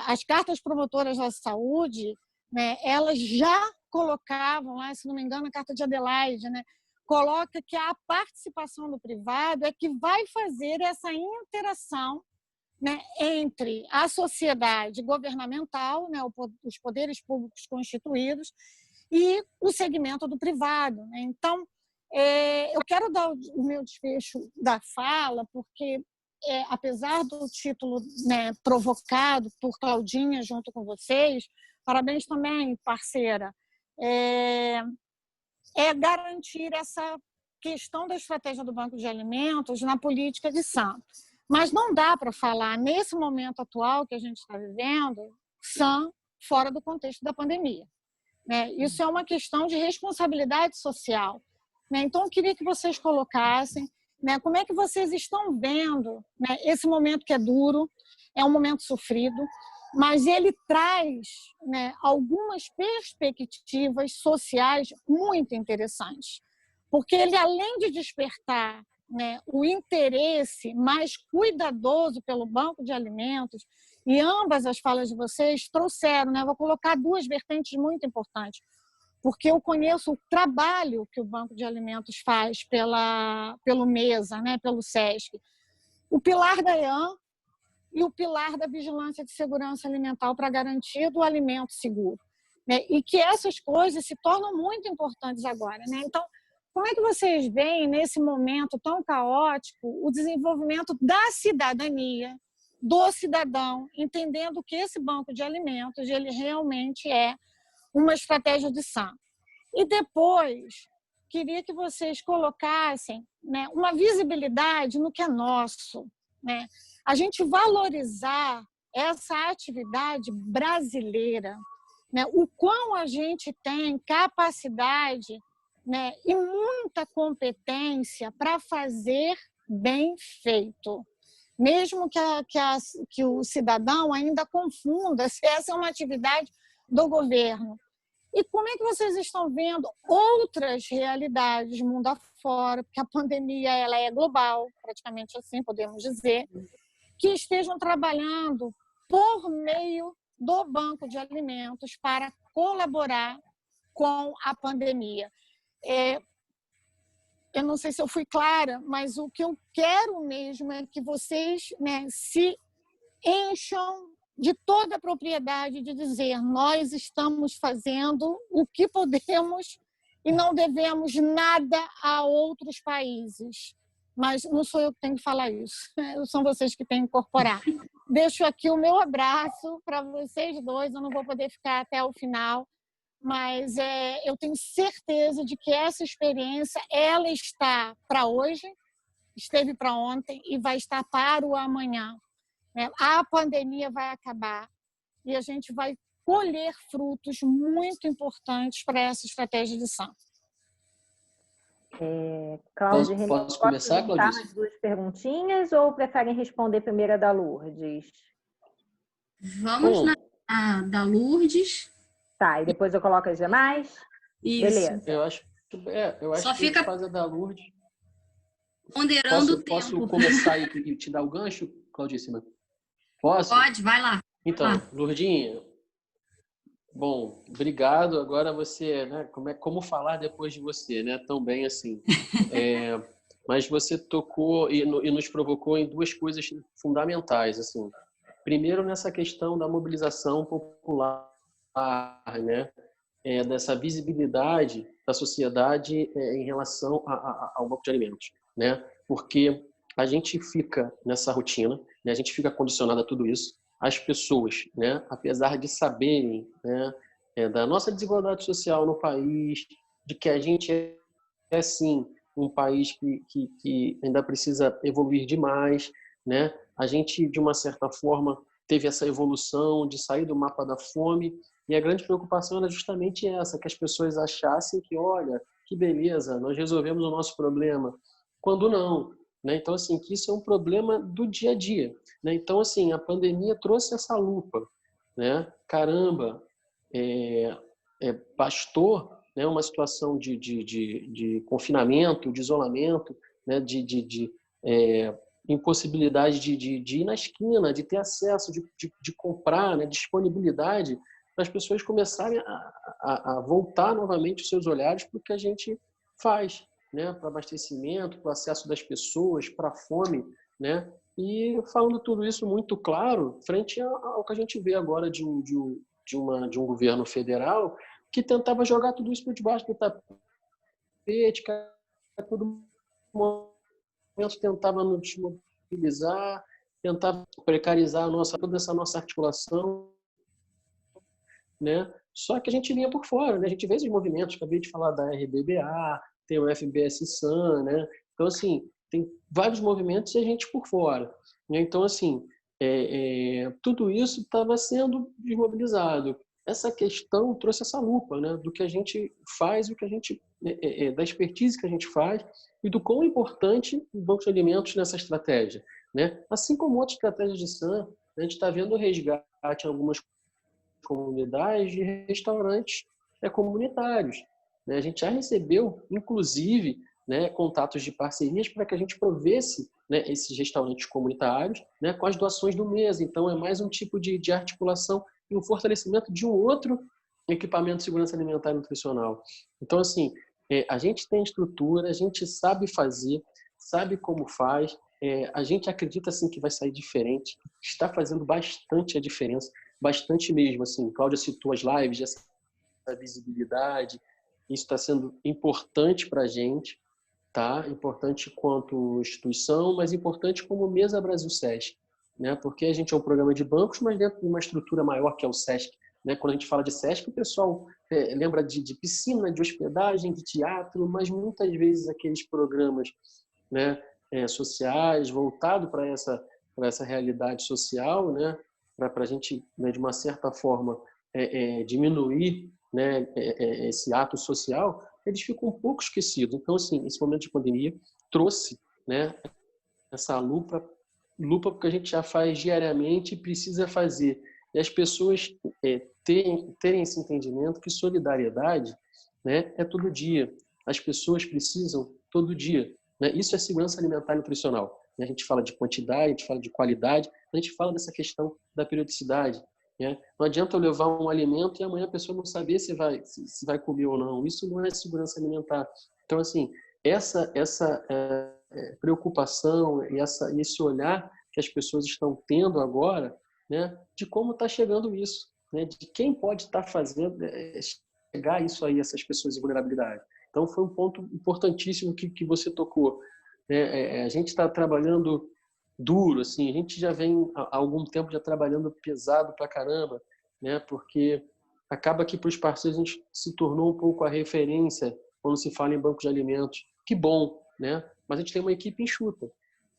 As cartas promotoras da saúde, né, elas já colocavam lá, se não me engano, a Carta de Adelaide, né, coloca que a participação do privado é que vai fazer essa interação, né, entre a sociedade governamental, né, os poderes públicos constituídos, e o segmento do privado. Né? Então, eu quero dar o meu desfecho da fala, porque, apesar do título, né, provocado por Claudinha junto com vocês, parabéns também, parceira, é garantir essa questão da estratégia do Banco de Alimentos na política de SAM. Mas não dá para falar, nesse momento atual que a gente está vivendo, SAM fora do contexto da pandemia. Né? Isso é uma questão de responsabilidade social. Né? Então, eu queria que vocês colocassem, né, como é que vocês estão vendo, né, esse momento que é duro, é um momento sofrido, mas ele traz, né, algumas perspectivas sociais muito interessantes. Porque ele, além de despertar, né, o interesse mais cuidadoso pelo banco de alimentos, e ambas as falas de vocês trouxeram, né, vou colocar duas vertentes muito importantes, porque eu conheço o trabalho que o Banco de Alimentos faz pelo MESA, né, pelo SESC, o pilar da EAN e o pilar da Vigilância de Segurança Alimentar para garantir o alimento seguro. Né, e que essas coisas se tornam muito importantes agora. Né? Então, como é que vocês veem, nesse momento tão caótico, o desenvolvimento da cidadania, do cidadão, entendendo que esse banco de alimentos ele realmente é uma estratégia de SAM? E depois, queria que vocês colocassem, né, uma visibilidade no que é nosso. Né? A gente valorizar essa atividade brasileira, né? O quão a gente tem capacidade, né, e muita competência para fazer bem feito. Mesmo que o cidadão ainda confunda se essa é uma atividade do governo. E como é que vocês estão vendo outras realidades mundo afora, porque a pandemia ela é global, praticamente assim podemos dizer, que estejam trabalhando por meio do Banco de Alimentos para colaborar com a pandemia? Eu não sei se eu fui clara, mas o que eu quero mesmo é que vocês, né, se encham de toda a propriedade de dizer: nós estamos fazendo o que podemos e não devemos nada a outros países. Mas não sou eu que tenho que falar isso, são vocês que têm que incorporar. Deixo aqui o meu abraço para vocês dois, eu não vou poder ficar até o final, mas eu tenho certeza de que essa experiência ela está para hoje, esteve para ontem e vai estar para o amanhã. A pandemia vai acabar e a gente vai colher frutos muito importantes para essa estratégia de SAM. Cláudia, posso começar, Claudia? As duas perguntinhas ou preferem responder primeiro a da Lourdes? Vamos na da Lourdes. Tá, e depois eu coloco as demais? Isso. Beleza. Eu acho Só que fica faz a da Lourdes. Ponderando o tempo. Posso começar e te dar o gancho, Claudíssima? Posso? Pode, vai lá. Então, Lourdinha, bom, obrigado. Agora você, né, como falar depois de você, né? Tão bem assim. Mas você tocou e nos provocou em duas coisas fundamentais, assim. Primeiro, nessa questão da mobilização popular, né? Dessa visibilidade da sociedade em relação ao banco de alimentos, né? Porque a gente fica nessa rotina, né? A gente fica condicionado a tudo isso. As pessoas, né, apesar de saberem, né, da nossa desigualdade social no país, de que a gente sim, um país que ainda precisa evoluir demais, né? A gente, de uma certa forma, teve essa evolução de sair do mapa da fome, e a grande preocupação era justamente essa, que as pessoas achassem que, olha, que beleza, nós resolvemos o nosso problema, quando não, né? Então, assim, que isso é um problema do dia a dia, né? Então, assim, a pandemia trouxe essa lupa, né? Caramba, bastou, né, uma situação de confinamento, de isolamento, né, de impossibilidade de ir na esquina, de ter acesso, de comprar, né, disponibilidade, para as pessoas começarem a voltar novamente os seus olhares para o que a gente faz, né, para abastecimento, para o acesso das pessoas, para a fome, né, e falando tudo isso muito claro, frente ao que a gente vê agora de um governo federal que tentava jogar tudo isso por debaixo do tapete, que a todo momento tentava nos desmobilizar, tentava precarizar toda essa nossa articulação, né? Só que a gente vinha por fora, né? A gente vê esses movimentos, acabei de falar da RBBA, tem o FBS-SAN, né? Então, assim, tem vários movimentos e a gente por fora, né? Então, assim, tudo isso estava sendo desmobilizado. Essa questão trouxe essa lupa, né, do que a gente faz, do que a gente, da expertise que a gente faz e do quão importante o banco de alimentos nessa estratégia, né? Assim como outras estratégias de SAN, a gente está vendo o resgate em algumas comunidades de restaurantes comunitários, né? A gente já recebeu, inclusive, né, contatos de parcerias para que a gente provesse, né, esses restaurantes comunitários, né, com as doações do mês. Então, é mais um tipo de articulação e um fortalecimento de um outro equipamento de segurança alimentar e nutricional. Então, assim, a gente tem estrutura, a gente sabe fazer, sabe como faz, a gente acredita, assim, que vai sair diferente, está fazendo bastante a diferença, bastante mesmo, assim. Cláudia citou as lives, essa visibilidade, isso está sendo importante para a gente, tá? Importante quanto instituição, mas importante como Mesa Brasil SESC, né? Porque a gente é um programa de bancos, mas dentro de uma estrutura maior que é o SESC, né? Quando a gente fala de SESC, o pessoal lembra de piscina, de hospedagem, de teatro, mas muitas vezes aqueles programas, né, sociais voltados para essa realidade social, né? Para a gente, né, de uma certa forma, diminuir, né, esse ato social, eles ficam um pouco esquecidos. Então, assim, esse momento de pandemia trouxe, né, essa lupa porque a gente já faz diariamente e precisa fazer. E as pessoas terem esse entendimento que solidariedade, né, é todo dia. As pessoas precisam todo dia, né? Isso é segurança alimentar e nutricional. A gente fala de quantidade, a gente fala de qualidade, a gente fala dessa questão da periodicidade, né? Não adianta eu levar um alimento e amanhã a pessoa não saber se vai comer ou não. Isso não é segurança alimentar. Então, assim, essa preocupação e esse olhar que as pessoas estão tendo agora, né, de como está chegando isso, né, de quem pode estar fazendo chegar isso aí, essas pessoas em vulnerabilidade. Então, foi um ponto importantíssimo que você tocou. A gente está trabalhando duro, assim, a gente já vem há algum tempo já trabalhando pesado pra caramba, né? Porque acaba que para os parceiros a gente se tornou um pouco a referência quando se fala em banco de alimentos. Que bom, né? Mas a gente tem uma equipe enxuta,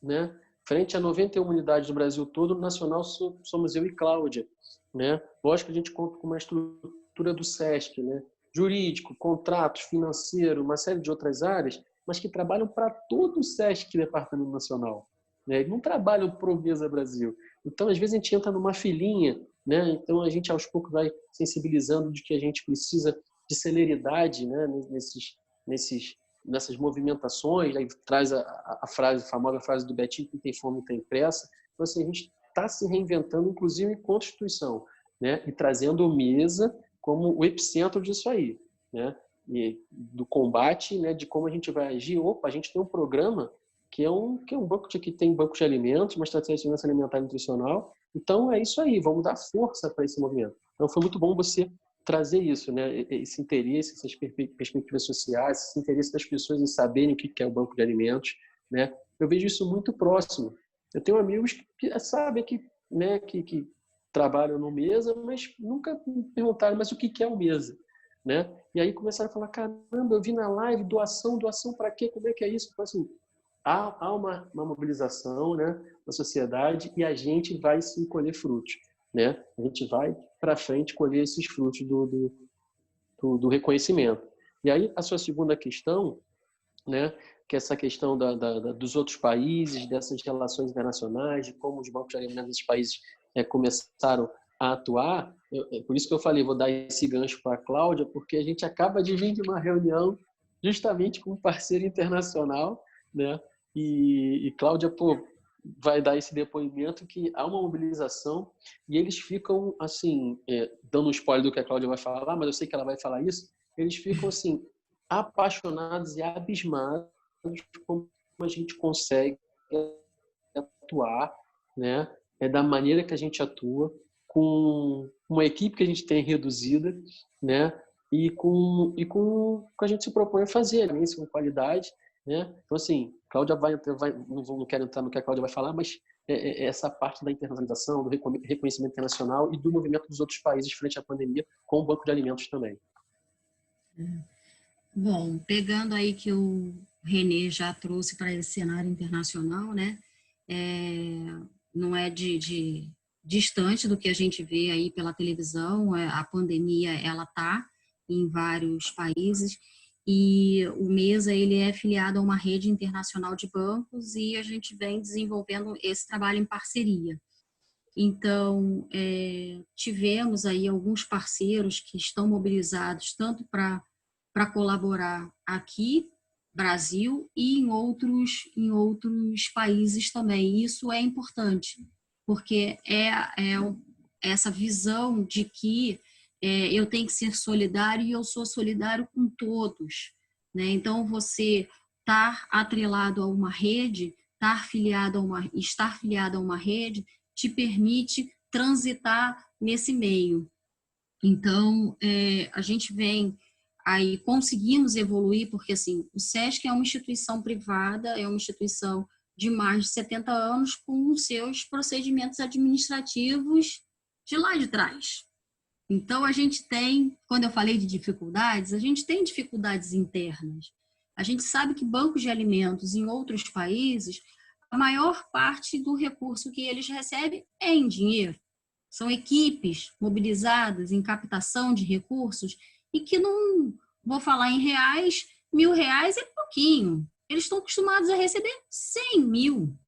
né? Frente a 91 unidades do Brasil todo, no nacional somos eu e Cláudia, né? Lógico que a gente conta com uma estrutura do SESC, né? Jurídico, contratos, financeiro, uma série de outras áreas, mas que trabalham para todo o SESC Departamento Nacional, né? Não trabalham para o Mesa Brasil. Então, às vezes, a gente entra numa filinha, né? Então, a gente, aos poucos, vai sensibilizando de que a gente precisa de celeridade, né? Nessas movimentações. Aí traz a famosa frase do Betinho, que tem fome, tem pressa. Então, assim, a gente está se reinventando, inclusive, enquanto instituição, né? E trazendo o Mesa como o epicentro disso aí, né? E do combate, né? De como a gente vai agir. Opa, a gente tem um programa que é um banco que tem banco de alimentos, uma estratégia de segurança alimentar e nutricional. Então, é isso aí, vamos dar força para esse movimento. Então, foi muito bom você trazer isso, né? Esse interesse, essas perspectivas sociais, esse interesse das pessoas em saberem o que é o banco de alimentos, né? Eu vejo isso muito próximo. Eu tenho amigos que sabem que trabalham no Mesa, mas nunca me perguntaram, mas o que é o Mesa? né? E aí começaram a falar, caramba, eu vi na live, doação para quê? Como é que é isso? Então, assim, há uma mobilização, né, na sociedade e a gente vai sim colher frutos, né? A gente vai para frente colher esses frutos do reconhecimento. E aí a sua segunda questão, né, que é essa questão dos outros países, dessas relações internacionais, de como os bancos de alimentos desses países começaram a atuar. Por isso que eu falei, vou dar esse gancho para a Cláudia, porque a gente acaba de vir de uma reunião justamente com um parceiro internacional, né? E Cláudia, pô, vai dar esse depoimento que há uma mobilização e eles ficam, assim, dando um spoiler do que a Cláudia vai falar, mas eu sei que ela vai falar isso, eles ficam, assim, apaixonados e abismados como a gente consegue atuar, né? Da maneira que a gente atua, com uma equipe que a gente tem reduzida, né? E com o que a gente se propõe a fazer, né? Isso com qualidade, né? Então, assim, Cláudia não quero entrar no que a Cláudia vai falar, mas essa parte da internacionalização, do reconhecimento internacional e do movimento dos outros países frente à pandemia, com o Banco de Alimentos também. Bom, pegando aí que o Renê já trouxe para esse cenário internacional, né? Não é distante do que a gente vê aí pela televisão. A pandemia, ela está em vários países e o MESA, ele é filiado a uma rede internacional de bancos e a gente vem desenvolvendo esse trabalho em parceria. Então, tivemos aí alguns parceiros que estão mobilizados tanto para colaborar aqui, Brasil, e em outros países também. Isso é importante, porque essa visão de que eu tenho que ser solidário e eu sou solidário com todos, né? Então, você estar atrelado a uma rede, estar filiado a uma rede, te permite transitar nesse meio. Então, a gente vem aí, conseguimos evoluir, porque assim, o SESC é uma instituição privada, é uma instituição de mais de 70 anos com seus procedimentos administrativos de lá de trás. Então, a gente tem, quando eu falei de dificuldades, a gente tem dificuldades internas. A gente sabe que bancos de alimentos em outros países, a maior parte do recurso que eles recebem é em dinheiro. São equipes mobilizadas em captação de recursos e que não vou falar em reais, R$1.000 é pouquinho. Eles estão acostumados a receber 100 mil,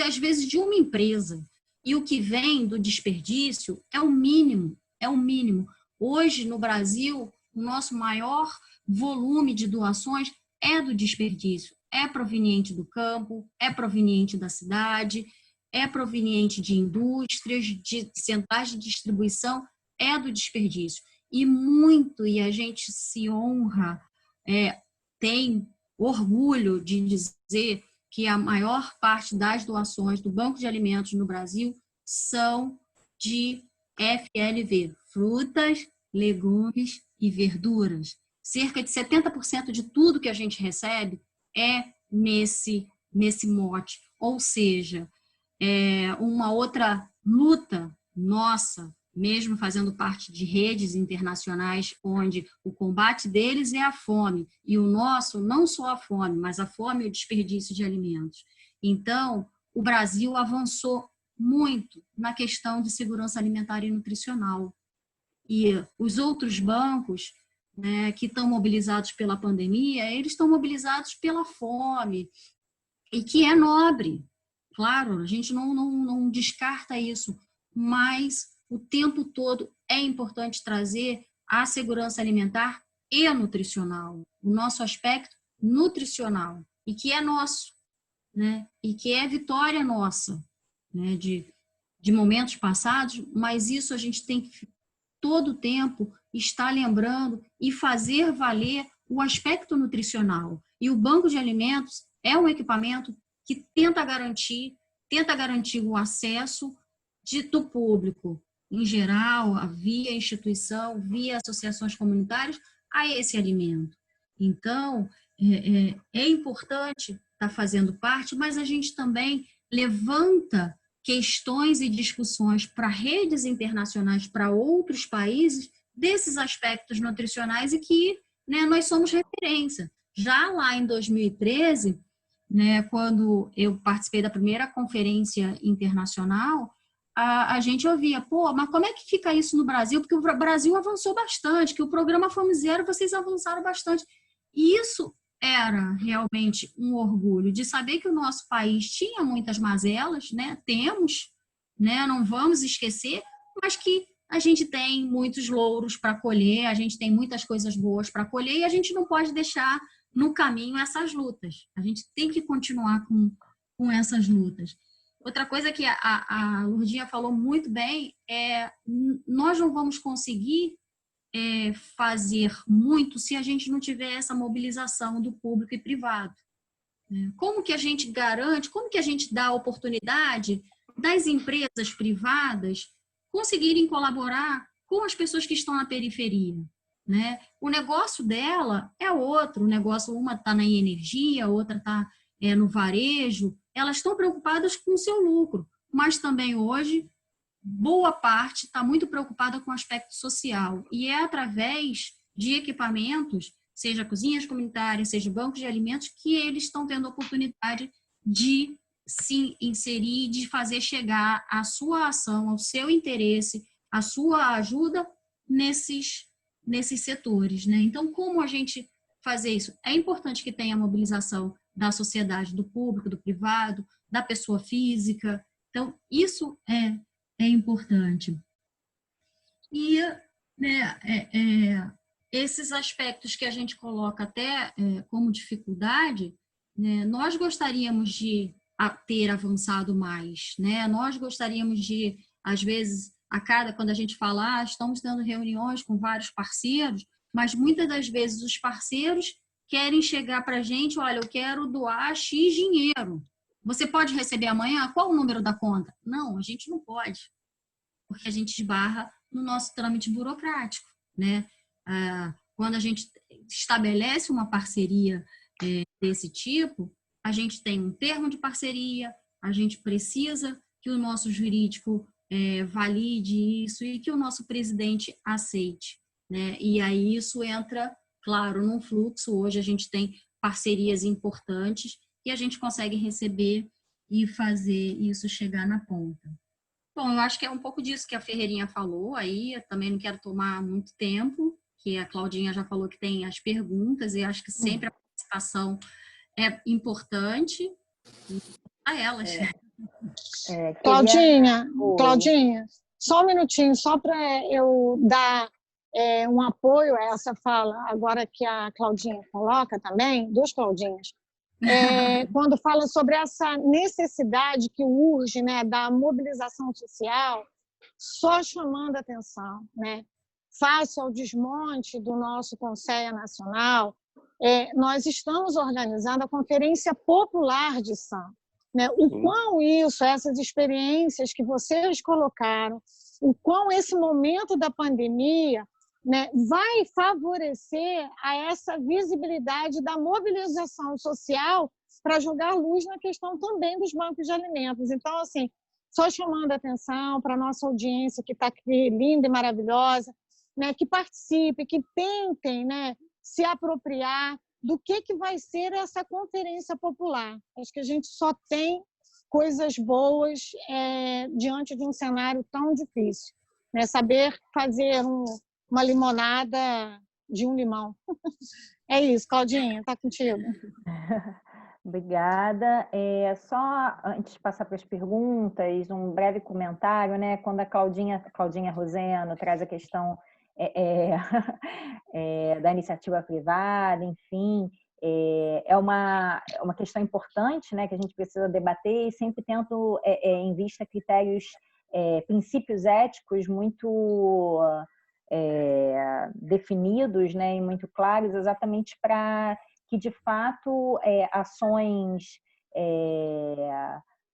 às vezes de uma empresa. E o que vem do desperdício é o mínimo, é o mínimo. Hoje, no Brasil, o nosso maior volume de doações é do desperdício. É proveniente do campo, é proveniente da cidade, é proveniente de indústrias, de centrais de distribuição, é do desperdício. E a gente se honra, tem orgulho de dizer que a maior parte das doações do Banco de Alimentos no Brasil são de FLV, frutas, legumes e verduras. Cerca de 70% de tudo que a gente recebe é nesse mote. Ou seja, uma outra luta nossa, mesmo fazendo parte de redes internacionais, onde o combate deles é a fome, e o nosso não só a fome, mas a fome e o desperdício de alimentos. Então, o Brasil avançou muito na questão de segurança alimentar e nutricional. E os outros bancos, né, que estão mobilizados pela pandemia, eles estão mobilizados pela fome, e que é nobre. Claro, a gente não descarta isso, mas o tempo todo é importante trazer a segurança alimentar e nutricional, o nosso aspecto nutricional, e que é nosso, né? E que é vitória nossa, né? De momentos passados, mas isso a gente tem que todo o tempo estar lembrando e fazer valer o aspecto nutricional. E o banco de alimentos é um equipamento que tenta garantir o acesso do público, em geral, via instituição, via associações comunitárias, a esse alimento. Então, é importante estar fazendo parte, mas a gente também levanta questões e discussões para redes internacionais, para outros países, desses aspectos nutricionais e que, né, nós somos referência. Já lá em 2013, né, quando eu participei da primeira conferência internacional, a gente ouvia, pô, mas como é que fica isso no Brasil? Porque o Brasil avançou bastante, que o programa Fome Zero, vocês avançaram bastante. E isso era realmente um orgulho de saber que o nosso país tinha muitas mazelas, né? Temos, né? Não vamos esquecer, mas que a gente tem muitos louros para colher, a gente tem muitas coisas boas para colher e a gente não pode deixar no caminho essas lutas. A gente tem que continuar com essas lutas. Outra coisa que a Lurdinha falou muito bem é nós não vamos conseguir fazer muito se a gente não tiver essa mobilização do público e privado. Como que a gente garante, como que a gente dá a oportunidade das empresas privadas conseguirem colaborar com as pessoas que estão na periferia? Né? O negócio dela é outro, o negócio, uma está na energia, outra está no varejo, elas estão preocupadas com o seu lucro, mas também hoje boa parte está muito preocupada com o aspecto social e é através de equipamentos, seja cozinhas comunitárias, seja bancos de alimentos, que eles estão tendo a oportunidade de se inserir, de fazer chegar a sua ação, ao seu interesse, a sua ajuda nesses setores, né? Então, como a gente fazer isso? É importante que tenha a mobilização da sociedade, do público, do privado, da pessoa física. Então, isso é importante. E, né, esses aspectos que a gente coloca até como dificuldade, né, nós gostaríamos de ter avançado mais, né? Nós gostaríamos de, às vezes, quando a gente fala, estamos tendo reuniões com vários parceiros, mas muitas das vezes os parceiros querem chegar para a gente, olha, eu quero doar X dinheiro. Você pode receber amanhã? Qual o número da conta? Não, a gente não pode, porque a gente esbarra no nosso trâmite burocrático, né? Quando a gente estabelece uma parceria desse tipo, a gente tem um termo de parceria, a gente precisa que o nosso jurídico valide isso e que o nosso presidente aceite, né? E aí isso entra, claro, num fluxo. Hoje a gente tem parcerias importantes e a gente consegue receber e fazer isso chegar na ponta. Bom, eu acho que é um pouco disso que a Ferreirinha falou aí, eu também não quero tomar muito tempo, que a Claudinha já falou que tem as perguntas, e acho que sempre a participação é importante a elas. Claudinha, só um minutinho, só para eu dar um apoio a essa fala, agora que a Claudinha coloca também, duas Claudinhas, quando fala sobre essa necessidade que urge, né, da mobilização social, só chamando a atenção, né, face ao desmonte do nosso Conselho Nacional, nós estamos organizando a Conferência Popular de SAM. Né, o quão essas experiências que vocês colocaram, o quão esse momento da pandemia, né, vai favorecer a essa visibilidade da mobilização social para jogar luz na questão também dos bancos de alimentos. Então, assim, só chamando a atenção para a nossa audiência que está aqui, linda e maravilhosa, né, que participe, que tentem, né, se apropriar do que vai ser essa conferência popular. Acho que a gente só tem coisas boas diante de um cenário tão difícil. Né? Saber fazer uma limonada de um limão. É isso, Claudinha, está contigo. Obrigada. Só antes de passar para as perguntas, um breve comentário, né? Quando a Claudinha Roseno traz a questão da iniciativa privada, enfim, é uma questão importante, né, que a gente precisa debater e sempre tento em vista critérios, princípios éticos muito definidos, né, e muito claros, exatamente para que, de fato, ações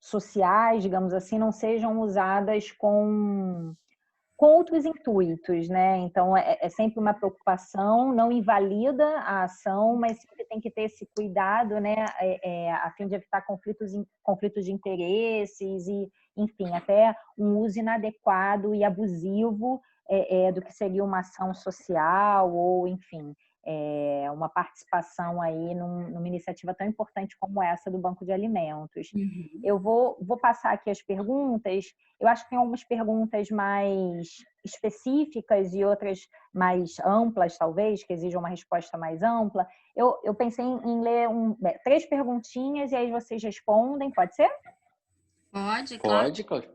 sociais, digamos assim, não sejam usadas com outros intuitos, né? Então, é sempre uma preocupação, não invalida a ação, mas sempre tem que ter esse cuidado, né? A fim de evitar conflitos de interesses e, enfim, até um uso inadequado e abusivo do que seria uma ação social ou, enfim, uma participação aí numa iniciativa tão importante como essa do Banco de Alimentos. Uhum. Eu vou passar aqui as perguntas. Eu acho que tem algumas perguntas mais específicas e outras mais amplas, talvez, que exijam uma resposta mais ampla. Eu pensei em ler 3 perguntinhas e aí vocês respondem, pode ser? Pode, claro. Pode, Cláudia.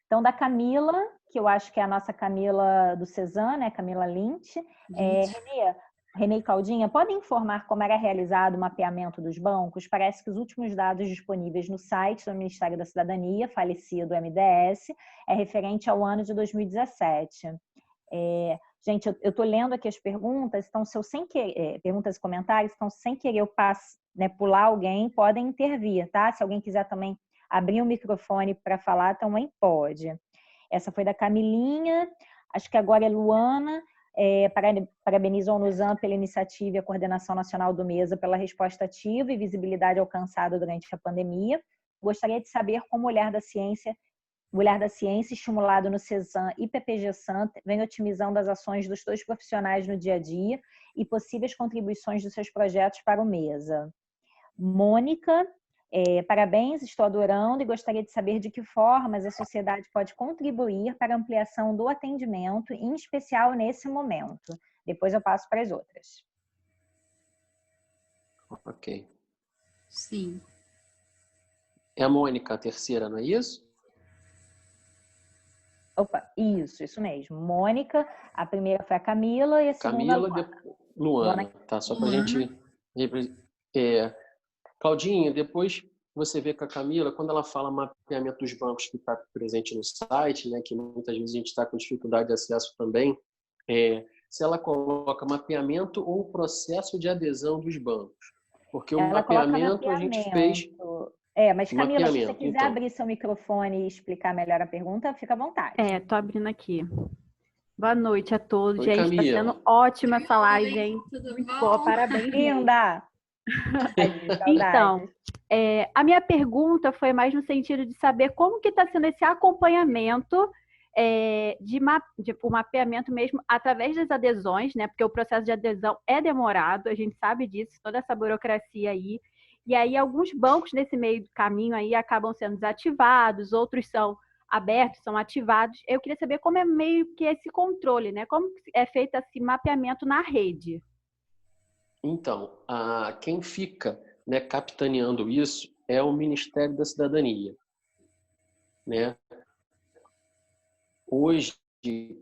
Então, da Camila, que eu acho que é a nossa Camila do Cezanne, né? Camila Lynch. Renê e Claudinha, podem informar como era realizado o mapeamento dos bancos? Parece que os últimos dados disponíveis no site do Ministério da Cidadania, falecido MDS, é referente ao ano de 2017. Gente, eu estou lendo aqui as perguntas, então, se eu sem querer, perguntas e comentários, então, sem querer eu pular alguém, podem intervir, tá? Se alguém quiser também abrir o microfone para falar, também pode. Essa foi da Camilinha, acho que agora é Luana. Parabenizo ao Nuzam pela iniciativa e a coordenação nacional do MESA pela resposta ativa e visibilidade alcançada durante a pandemia. Gostaria de saber como o olhar da ciência, estimulado no CESAM e PPG-SAN, vem otimizando as ações dos 2 profissionais no dia a dia e possíveis contribuições dos seus projetos para o MESA. Mônica, parabéns, estou adorando e gostaria de saber de que formas a sociedade pode contribuir para a ampliação do atendimento, em especial nesse momento. Depois eu passo para as outras. Ok. Sim. É a Mônica a terceira, não é isso? Opa, isso mesmo. Mônica, a primeira foi a Camila e a segunda Camila, Luana. Tá, só para a gente... Claudinha, depois você vê com a Camila, quando ela fala mapeamento dos bancos que está presente no site, né, que muitas vezes a gente está com dificuldade de acesso também, se ela coloca mapeamento ou processo de adesão dos bancos. Porque o mapeamento a gente fez... mas Camila, se você quiser abrir seu microfone e explicar melhor a pergunta, fica à vontade. Tô abrindo aqui. Boa noite a todos, Oi, gente. Camila. Está sendo ótima essa live, hein? Muito boa, parabéns. Linda! Então, a minha pergunta foi mais no sentido de saber como que está sendo esse acompanhamento o mapeamento mesmo através das adesões, né? Porque o processo de adesão é demorado, a gente sabe disso, toda essa burocracia aí. E aí alguns bancos nesse meio do caminho aí acabam sendo desativados, outros são abertos, são ativados. Eu queria saber como é meio que esse controle, né? Como é feito esse mapeamento na rede? Então, quem fica, né, capitaneando isso é o Ministério da Cidadania, né? Hoje,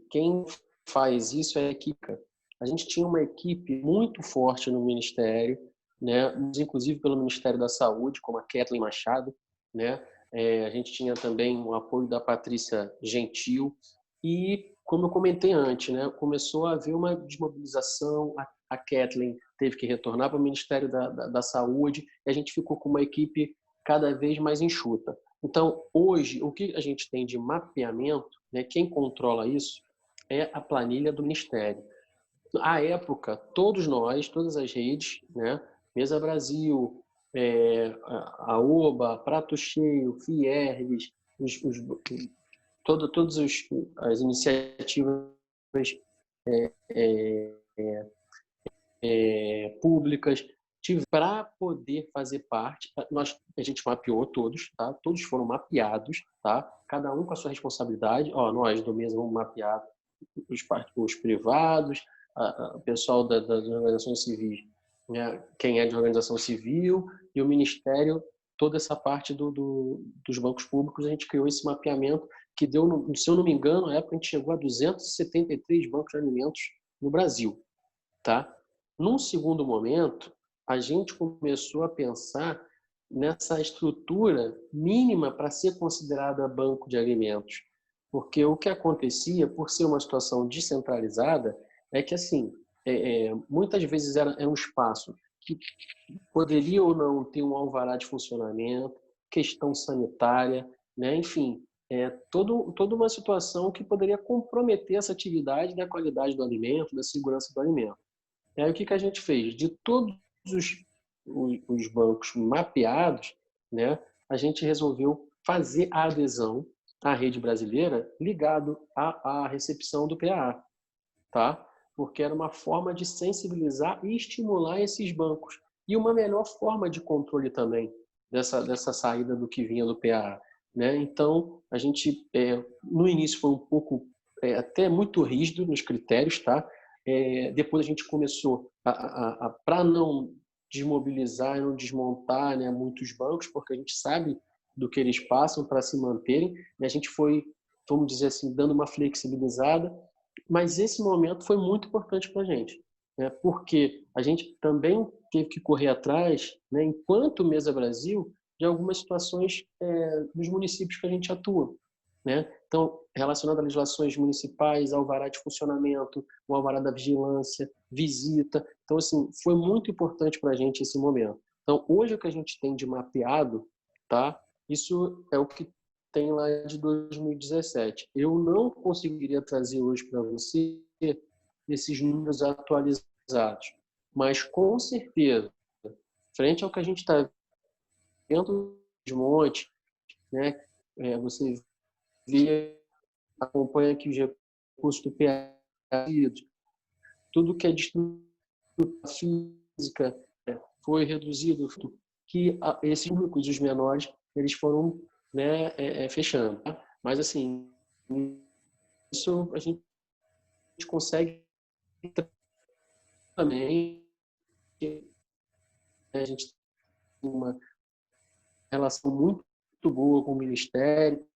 quem faz isso é a equipe. A gente tinha uma equipe muito forte no Ministério, né, inclusive pelo Ministério da Saúde, como a Kathleen Machado, né? A gente tinha também o apoio da Patrícia Gentil e, como eu comentei antes, né, começou a haver uma desmobilização. A Kathleen teve que retornar para o Ministério da Saúde e a gente ficou com uma equipe cada vez mais enxuta. Então, hoje, o que a gente tem de mapeamento, né, quem controla isso é a planilha do Ministério. À época, todos nós, todas as redes, né, Mesa Brasil, a OBA, Prato Cheio, Fiergs, todas as iniciativas públicas, para poder fazer parte, a gente mapeou todos, tá? Todos foram mapeados, tá? Cada um com a sua responsabilidade. Nós do mesmo vamos mapear os privados, o pessoal das organizações civis, né? Quem é de organização civil, e o Ministério, toda essa parte dos bancos públicos. A gente criou esse mapeamento que deu, se eu não me engano, na época a gente chegou a 273 bancos de alimentos no Brasil, tá? Num segundo momento, a gente começou a pensar nessa estrutura mínima para ser considerada banco de alimentos. Porque o que acontecia, por ser uma situação descentralizada, é que, assim, muitas vezes era um espaço que poderia ou não ter um alvará de funcionamento, questão sanitária, né? Enfim, toda uma situação que poderia comprometer essa atividade da qualidade do alimento, da segurança do alimento. E aí, o que a gente fez? De todos os bancos mapeados, né, a gente resolveu fazer a adesão à rede brasileira ligado à recepção do PAA, tá? Porque era uma forma de sensibilizar e estimular esses bancos. E uma melhor forma de controle também dessa saída do que vinha do PAA, né? Então, a gente, no início foi um pouco, até muito rígido nos critérios, tá? Depois a gente começou para não desmobilizar e não desmontar, né, muitos bancos, porque a gente sabe do que eles passam para se manterem, e a gente foi, vamos dizer assim, dando uma flexibilizada, mas esse momento foi muito importante para a gente, né, porque a gente também teve que correr atrás, né, enquanto Mesa Brasil, de algumas situações dos municípios que a gente atua, né? Então, relacionado a legislações municipais, alvará de funcionamento, o alvará da vigilância, visita. Então, assim, foi muito importante para a gente esse momento. Então, hoje o que a gente tem de mapeado, tá? Isso é o que tem lá de 2017. Eu não conseguiria trazer hoje para você esses números atualizados, mas com certeza, frente ao que a gente está vendo de monte, né? Você vê, acompanha aqui os recursos do PA, tudo que é distribuição física foi reduzido, que esses públicos, os menores, eles foram, né, fechando. Tá? Mas, assim, isso a gente consegue também, a gente tem uma relação muito boa com o Ministério,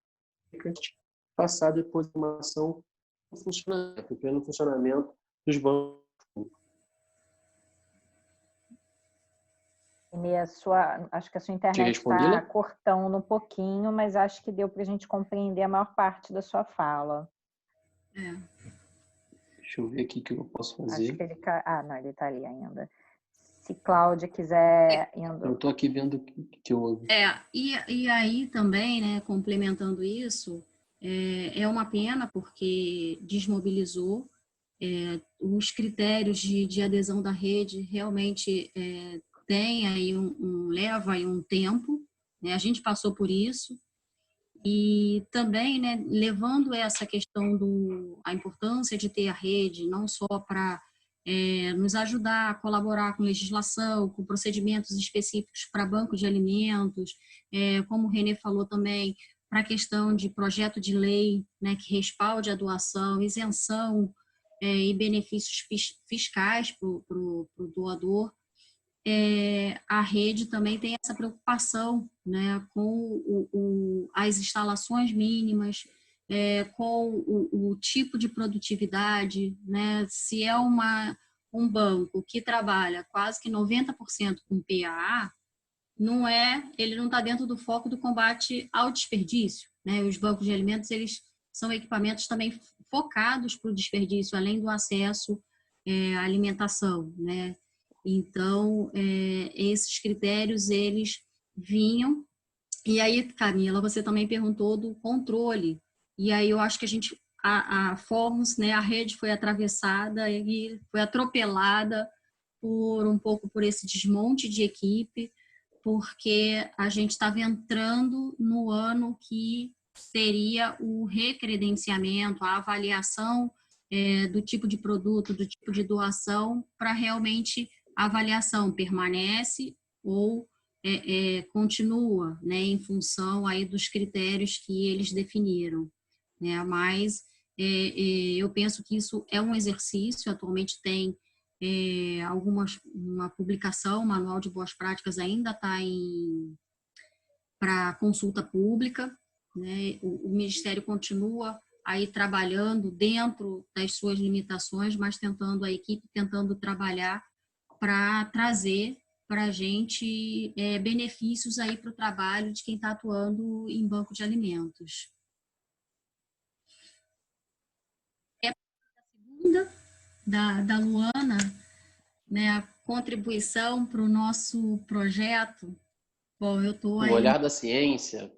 passar depois de uma ação funcionamento, pleno funcionamento dos bancos. Acho que a sua internet está cortando um pouquinho, mas acho que deu para a gente compreender a maior parte da sua fala. Deixa eu ver aqui o que eu posso fazer. Acho que ele... não, ele está ali ainda. Se Cláudia quiser... Eu estou aqui vendo o que eu... E aí também, né, complementando isso, é uma pena porque desmobilizou. Os critérios de adesão da rede realmente tem aí leva aí um tempo, né? A gente passou por isso e também, né, levando essa questão a importância de ter a rede não só para nos ajudar a colaborar com legislação, com procedimentos específicos para banco de alimentos, como o Renê falou também, para a questão de projeto de lei, né, que respalde a doação, isenção e benefícios fiscais para o doador. A rede também tem essa preocupação, né, com as instalações mínimas, com o tipo de produtividade, né, se é um banco que trabalha quase que 90% com PAA, ele não está dentro do foco do combate ao desperdício, né? Os bancos de alimentos, eles são equipamentos também focados para o desperdício, além do acesso à alimentação, né? Então, esses critérios, eles vinham. E aí, Camila, você também perguntou do controle. E aí eu acho que a Fomos, né, a rede foi atravessada e foi atropelada por esse desmonte de equipe, porque a gente estava entrando no ano que seria o recredenciamento, a avaliação do tipo de produto, do tipo de doação, para realmente a avaliação permanece ou continua, né, em função aí dos critérios que eles definiram, né? Mas eu penso que isso é um exercício. Atualmente tem uma publicação, o Manual de Boas Práticas ainda está para consulta pública, né? O Ministério continua aí trabalhando dentro das suas limitações, mas a equipe tentando trabalhar para trazer para a gente benefícios aí para o trabalho de quem está atuando em banco de alimentos. A segunda da Luana, né, a contribuição para o nosso projeto. Bom, eu estou aí... O olhar da ciência.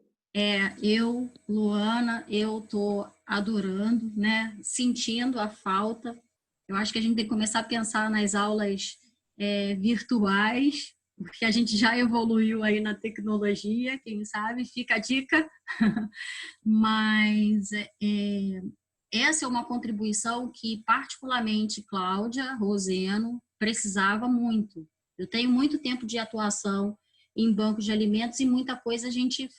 Luana, eu estou adorando, né, sentindo a falta. Eu acho que a gente tem que começar a pensar nas aulas virtuais, porque a gente já evoluiu aí na tecnologia, quem sabe, fica a dica. Mas essa é uma contribuição que, particularmente, Cláudia Roseno precisava muito. Eu tenho muito tempo de atuação em bancos de alimentos e muita coisa a gente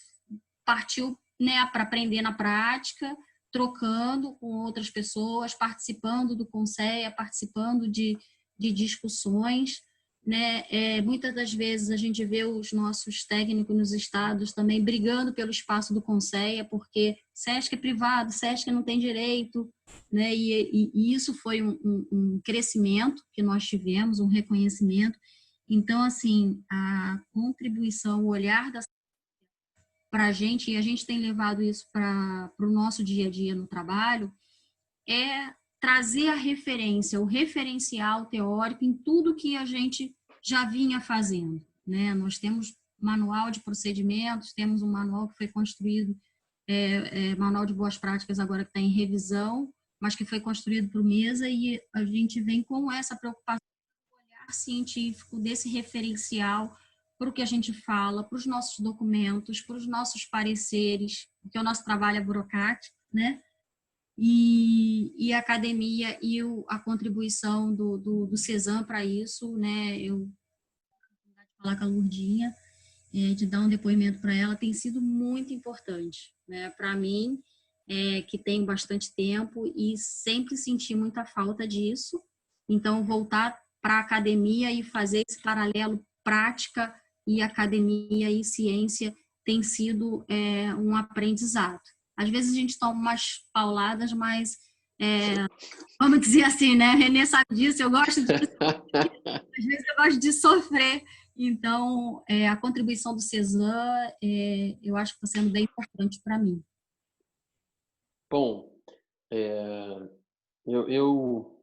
partiu, né, para aprender na prática, trocando com outras pessoas, participando do Conceia, participando de discussões, né? Muitas das vezes a gente vê os nossos técnicos nos estados também brigando pelo espaço do Conceia, porque SESC é privado, SESC não tem direito, né? E isso foi um crescimento que nós tivemos, um reconhecimento. Então, assim, a contribuição, o olhar para a gente, e a gente tem levado isso para o nosso dia a dia no trabalho, é trazer a referência, o referencial teórico em tudo que a gente já vinha fazendo, né? Nós temos manual de procedimentos, temos um manual que foi construído, manual de boas práticas agora que está em revisão, mas que foi construído por mesa, e a gente vem com essa preocupação do olhar científico, desse referencial para o que a gente fala, para os nossos documentos, para os nossos pareceres, porque o nosso trabalho é burocrático, né? E a academia e a contribuição do CESAM para isso, né? Eu vou falar com a Lurdinha, de dar um depoimento para ela, tem sido muito importante, né? Para mim, que tenho bastante tempo e sempre senti muita falta disso. Então, voltar para a academia e fazer esse paralelo prática e academia e ciência tem sido um aprendizado. Às vezes a gente toma umas pauladas, mas vamos dizer assim, né? Renê sabe disso, eu gosto disso. Às vezes eu gosto de sofrer. Então, a contribuição do CESAM, eu acho que está sendo bem importante para mim. Bom, eu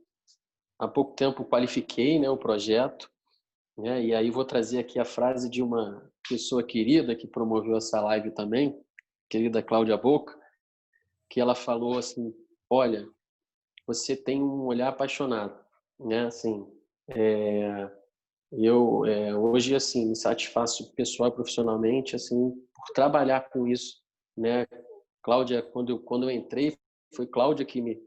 há pouco tempo qualifiquei, né, o projeto, né, e aí vou trazer aqui a frase de uma pessoa querida que promoveu essa live também, querida Cláudia Boca, que ela falou assim: olha, você tem um olhar apaixonado, né? Assim, eu hoje assim me satisfaço pessoal e profissionalmente assim por trabalhar com isso, né? Cláudia, quando eu entrei, foi Cláudia que me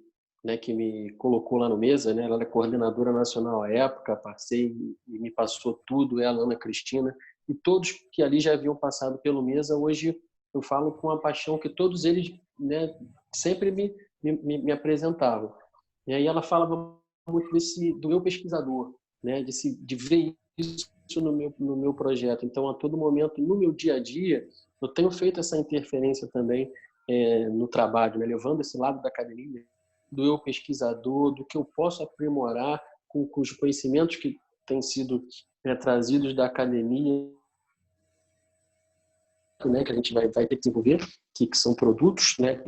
colocou lá no mesa, né? Ela era coordenadora nacional à época, passei e me passou tudo, ela, Ana Cristina, e todos que ali já haviam passado pelo mesa, hoje eu falo com a paixão que todos eles, né, sempre me apresentavam. E aí ela falava muito do eu pesquisador, né, de ver isso no meu projeto. Então, a todo momento, no meu dia a dia, eu tenho feito essa interferência também no trabalho, né, levando esse lado da academia, do eu pesquisador, do que eu posso aprimorar com os conhecimentos que têm sido trazidos da academia, né, que a gente vai ter que desenvolver, que são produtos, né,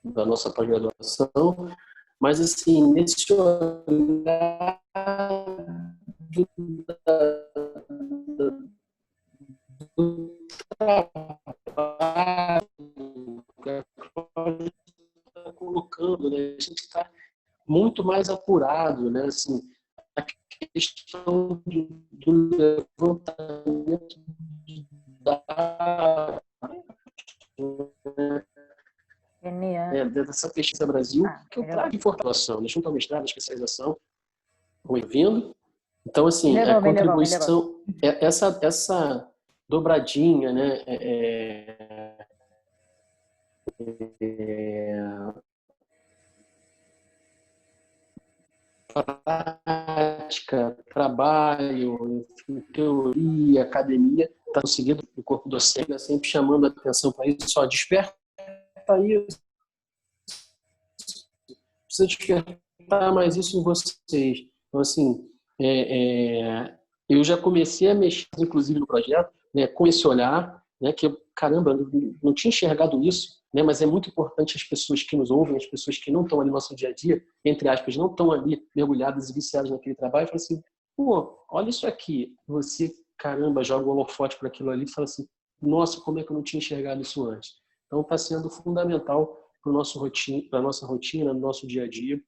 da nossa pós-graduação, mas assim, nesse olhar do trabalho que a Cláudia está colocando, né, a gente está muito mais apurado, né, assim, a questão do levantamento dessa pesquisa Brasil, que eu trago informação, junto ao mestrado, a especialização, vindo. Então, assim, a contribuição, essa dobradinha, né, prática, trabalho, teoria, academia, está conseguindo o corpo docente, sempre chamando a atenção para isso, só desperta isso, precisa despertar mais isso em vocês. Então, assim, eu já comecei a mexer, inclusive, no projeto, né, com esse olhar, né, que eu, caramba, não tinha enxergado isso, né, mas é muito importante as pessoas que nos ouvem, as pessoas que não estão ali no nosso dia a dia, entre aspas, não estão ali mergulhadas e viciadas naquele trabalho, falam assim, pô, olha isso aqui. Você, caramba, joga o holofote para aquilo ali e fala assim, nossa, como é que eu não tinha enxergado isso antes? Então, está sendo fundamental para a nossa rotina, no nosso dia a dia,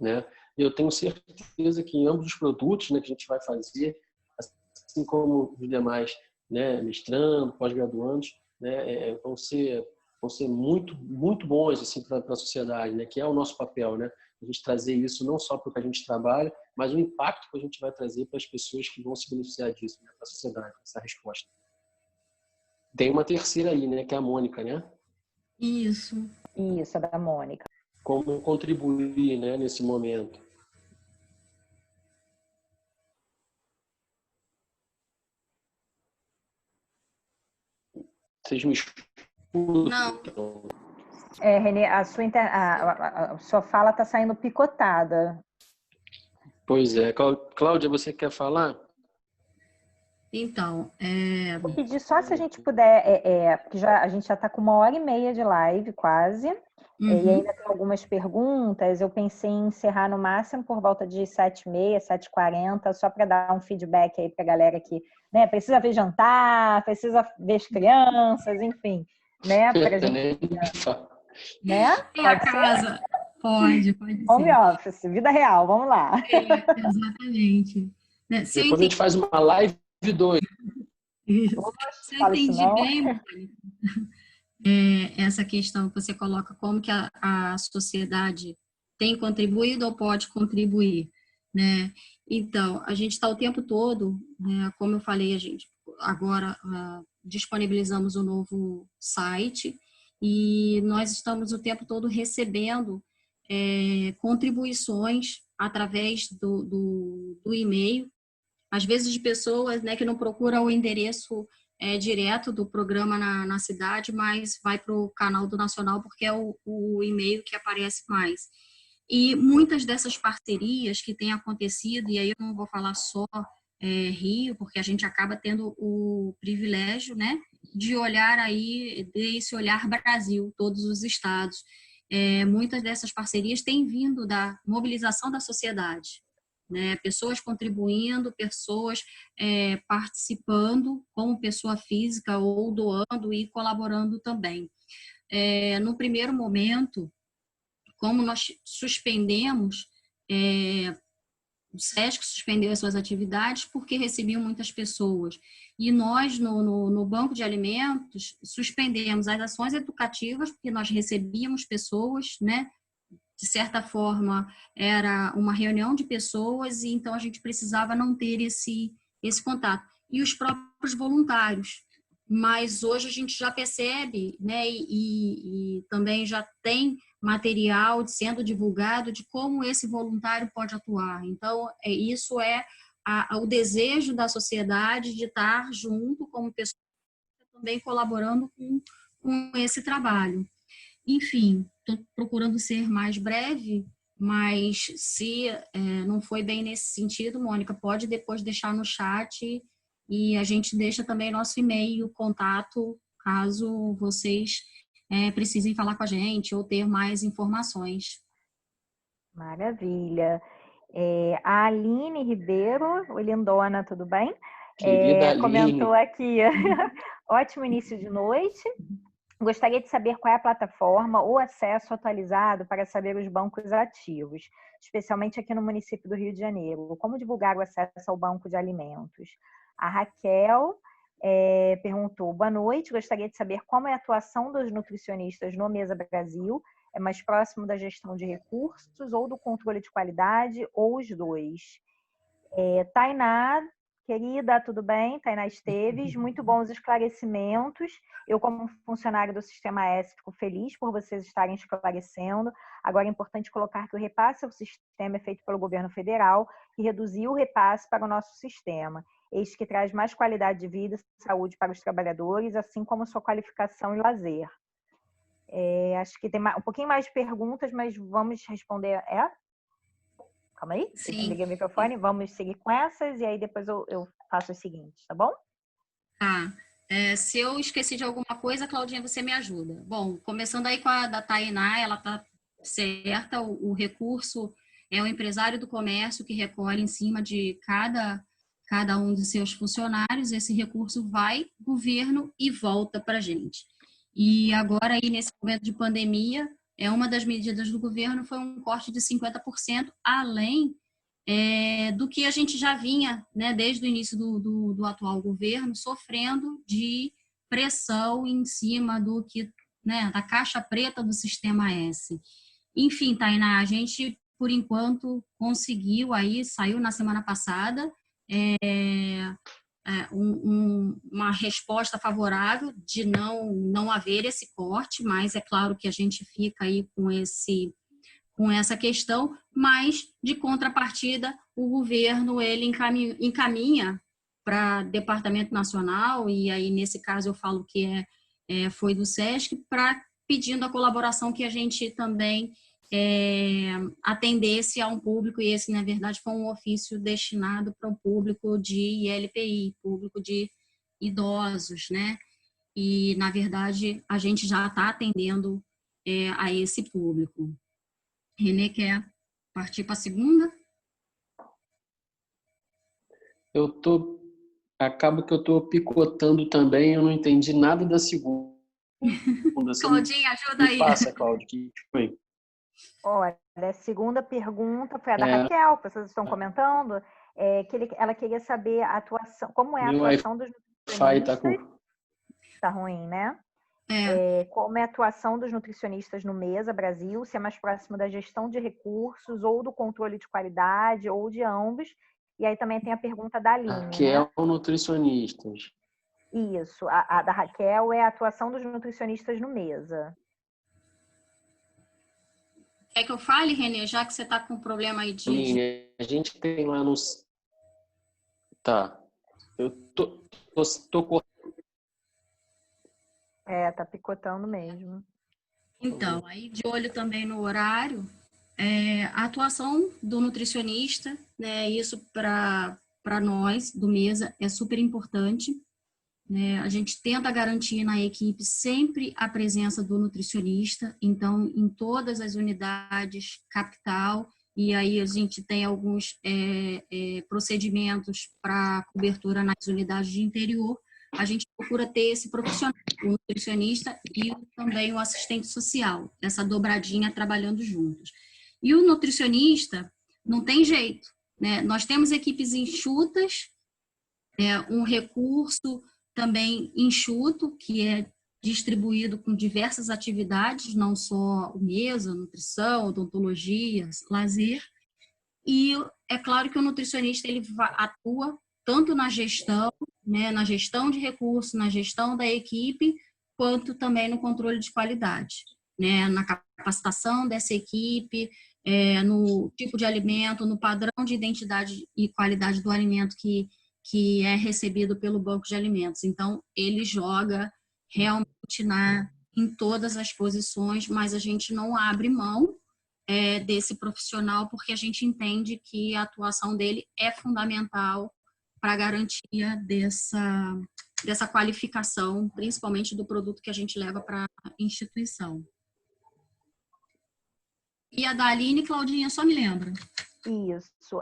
né? Eu tenho certeza que em ambos os produtos, né, que a gente vai fazer, assim como os demais, né, mestrando, pós-graduandos, né, vão ser muito bons assim para a sociedade, né, que é o nosso papel, né, a gente trazer isso não só para o que a gente trabalha, mas o impacto que a gente vai trazer para as pessoas que vão se beneficiar disso, né, para a sociedade, essa resposta. Tem uma terceira aí, né, que é a Mônica, né? Isso. Isso, é da Mônica. Como contribuir, né, nesse momento. Vocês me escutam? Não. Renê, a sua fala está saindo picotada. Pois é. Cláudia, você quer falar? Então, Vou pedir só se a gente puder, porque a gente já está com 1h30 de live quase, e ainda tem algumas perguntas. Eu pensei em encerrar no máximo por volta de 7h30, 7h40, só para dar um feedback aí para a galera que, né, precisa ver jantar, precisa ver as crianças, enfim, né, para a gente, né? Pode casa. Pode Home ser. office, vida real, vamos lá. Exatamente. Né? Depois a gente faz uma live 2. Se eu entendi bem, essa questão que você coloca, como que a sociedade tem contribuído ou pode contribuir, né? Então, a gente está o tempo todo, né, como eu falei, a gente agora disponibilizamos um novo site e nós estamos o tempo todo recebendo contribuições através do e-mail, às vezes de pessoas, né, que não procuram o endereço direto do programa na cidade, mas vai para o canal do Nacional porque é o e-mail que aparece mais. E muitas dessas parcerias que têm acontecido, e aí eu não vou falar só Rio, porque a gente acaba tendo o privilégio, né, de olhar aí, desse olhar Brasil, todos os estados. Muitas dessas parcerias têm vindo da mobilização da sociedade, né? Pessoas contribuindo, pessoas participando como pessoa física ou doando e colaborando também. No primeiro momento, como nós suspendemos, o SESC suspendeu as suas atividades porque recebiam muitas pessoas. E nós, no Banco de Alimentos, suspendemos as ações educativas porque nós recebíamos pessoas, né? De certa forma, era uma reunião de pessoas e então a gente precisava não ter esse contato. E os próprios voluntários. Mas hoje a gente já percebe, né, e também já tem material sendo divulgado de como esse voluntário pode atuar. Então, isso é o desejo da sociedade de estar junto como pessoa também colaborando com esse trabalho. Enfim, estou procurando ser mais breve, mas se não foi bem nesse sentido, Mônica, pode depois deixar no chat e a gente deixa também nosso e-mail, contato, caso vocês precisem falar com a gente ou ter mais informações. Maravilha. A Aline Ribeiro, oi lindona, tudo bem? Comentou aqui, ótimo início de noite. Gostaria de saber qual é a plataforma ou acesso atualizado para saber os bancos ativos, especialmente aqui no município do Rio de Janeiro. Como divulgar o acesso ao banco de alimentos? A Raquel perguntou, boa noite, gostaria de saber como é a atuação dos nutricionistas no Mesa Brasil, é mais próximo da gestão de recursos ou do controle de qualidade, ou os dois? Tainá, querida, tudo bem? Tainá Esteves, muito bons esclarecimentos. Eu, como funcionário do Sistema S, fico feliz por vocês estarem esclarecendo. Agora, é importante colocar que o repasse ao sistema é feito pelo governo federal e reduziu o repasse para o nosso sistema. Este que traz mais qualidade de vida e saúde para os trabalhadores, assim como sua qualificação e lazer. Acho que tem um pouquinho mais de perguntas, mas vamos responder. Calma aí, liguei o microfone, vamos seguir com essas e aí depois eu faço os seguintes, tá bom? Se eu esqueci de alguma coisa, Claudinha, você me ajuda. Bom, começando aí com a da Tainá, ela tá certa, o recurso é o empresário do comércio que recolhe em cima de cada um de seus funcionários, esse recurso vai governo e volta para a gente. E agora aí nesse momento de pandemia, uma das medidas do governo foi um corte de 50%, além do que a gente já vinha, né, desde o início do atual governo, sofrendo de pressão em cima do que, né, da caixa preta do Sistema S. Enfim, Tainá, a gente, por enquanto, conseguiu aí, saiu na semana passada, uma resposta favorável de não haver esse corte, mas é claro que a gente fica aí com essa questão, mas, de contrapartida, o governo ele encaminha para Departamento Nacional, e aí, nesse caso, eu falo que foi do SESC, pedindo a colaboração que a gente também atendesse a um público, e esse, na verdade, foi um ofício destinado para um público de ILPI, público de idosos, né? E, na verdade, a gente já está atendendo a esse público. Renê, quer partir para a segunda? Acabo que eu estou picotando também, eu não entendi nada da segunda. Claudinha, ajuda aí. Passa, Cláudia, que foi? Olha, a segunda pergunta foi a da Raquel, que vocês estão comentando, que ela queria saber a atuação, como é a atuação dos nutricionistas. Tá ruim, né? Como é a atuação dos nutricionistas no MESA Brasil, se é mais próximo da gestão de recursos, ou do controle de qualidade, ou de ambos. E aí também tem a pergunta da Aline. Raquel, né? Nutricionistas. Isso, a da Raquel é a atuação dos nutricionistas no MESA. Quer que eu fale, Renê, já que você está com problema aí de... Aline, a gente tem lá nos... Tá. Eu tô tá picotando mesmo. Então, aí de olho também no horário, a atuação do nutricionista, né, isso para nós, do MESA, é super importante. Né? A gente tenta garantir na equipe sempre a presença do nutricionista, então, em todas as unidades capital, e aí a gente tem alguns procedimentos para cobertura nas unidades de interior, a gente procura ter esse profissional, o nutricionista e também o assistente social, essa dobradinha trabalhando juntos. E o nutricionista não tem jeito, né? Nós temos equipes enxutas, um recurso também enxuto, que é distribuído com diversas atividades, não só o MESA, nutrição, odontologia, lazer. E é claro que o nutricionista ele atua tanto na gestão, né, na gestão de recursos, na gestão da equipe, quanto também no controle de qualidade, né, na capacitação dessa equipe, no tipo de alimento, no padrão de identidade e qualidade do alimento que é recebido pelo banco de alimentos. Então, ele joga realmente em todas as posições, mas a gente não abre mão desse profissional, porque a gente entende que a atuação dele é fundamental para a garantia dessa qualificação, principalmente do produto que a gente leva para a instituição. E a da Aline, Claudinha, só me lembra. Isso,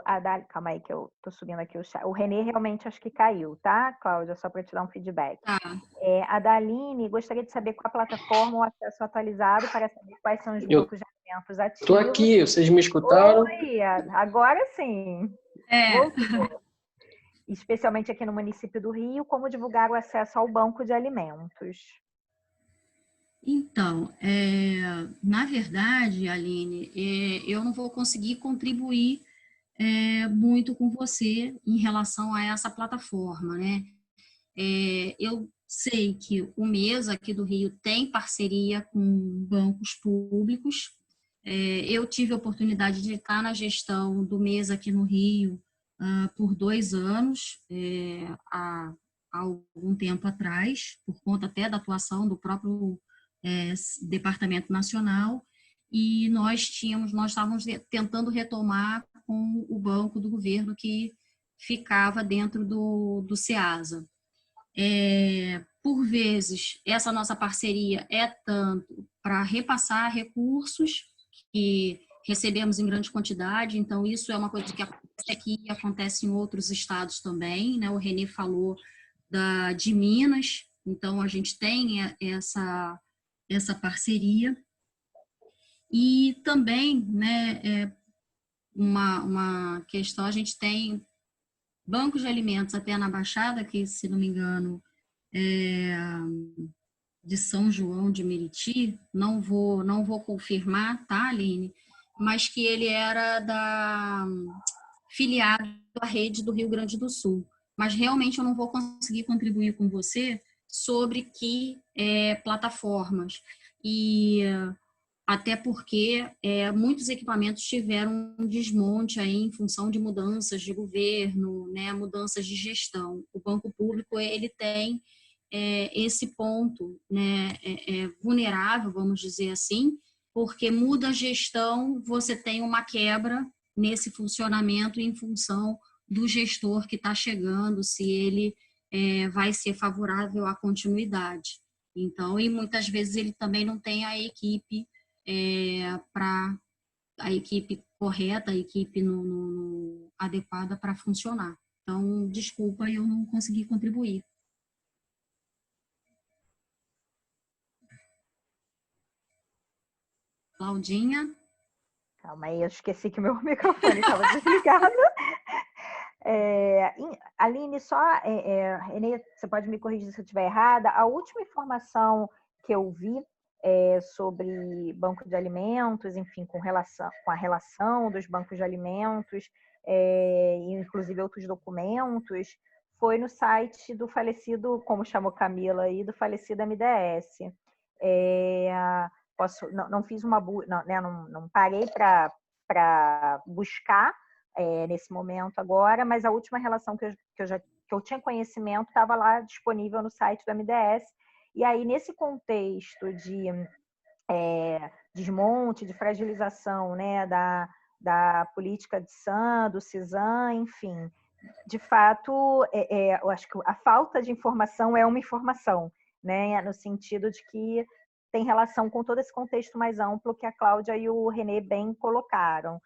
calma aí que eu tô subindo aqui o chat. O Renê realmente acho que caiu, tá, Cláudia? Só para te dar um feedback. Tá. A da Aline, gostaria de saber qual a plataforma, o acesso atualizado para saber quais são os grupos de alimentos ativos. Estou aqui, vocês me escutaram? Oi, agora sim. Especialmente aqui no município do Rio, como divulgar o acesso ao banco de alimentos? Então, na verdade, Aline, eu não vou conseguir contribuir muito com você em relação a essa plataforma, né? Eu sei que o MESA aqui do Rio tem parceria com bancos públicos. Eu tive a oportunidade de estar na gestão do MESA aqui no Rio por 2 anos, há algum tempo atrás, por conta até da atuação do próprio Departamento Nacional, e nós estávamos tentando retomar com o banco do governo que ficava dentro do SEASA. Por vezes, essa nossa parceria é tanto para repassar recursos que recebemos em grande quantidade, então isso é uma coisa que acontece aqui e acontece em outros estados também, né? O Renê falou de Minas, então a gente tem essa parceria. E também, né, uma questão, a gente tem bancos de alimentos até na Baixada, que, se não me engano, de São João de Meriti, não vou confirmar, tá, Aline? Mas que ele era filiado à rede do Rio Grande do Sul. Mas realmente eu não vou conseguir contribuir com você sobre que plataformas. E até porque muitos equipamentos tiveram um desmonte aí em função de mudanças de governo, né, mudanças de gestão. O banco público ele tem esse ponto, né, vulnerável, vamos dizer assim, porque muda a gestão, você tem uma quebra nesse funcionamento em função do gestor que está chegando, se ele vai ser favorável à continuidade. Então, e muitas vezes ele também não tem a equipe a equipe correta, a equipe adequada para funcionar. Então, desculpa, eu não consegui contribuir. Claudinha? Calma aí, eu esqueci que meu microfone estava desligado. Aline, Renê, você pode me corrigir se eu estiver errada. A última informação que eu vi sobre banco de alimentos, enfim, com a relação dos bancos de alimentos, inclusive outros documentos, foi no site do falecido, como chamou Camila aí, do falecido MDS. Não fiz não parei para buscar nesse momento agora, mas a última relação que eu tinha conhecimento estava lá disponível no site do MDS. E aí, nesse contexto de desmonte, de fragilização, né, da política de SAM, do CISAM, enfim, de fato, eu acho que a falta de informação é uma informação, né, no sentido de que tem relação com todo esse contexto mais amplo que a Cláudia e o Renê bem colocaram.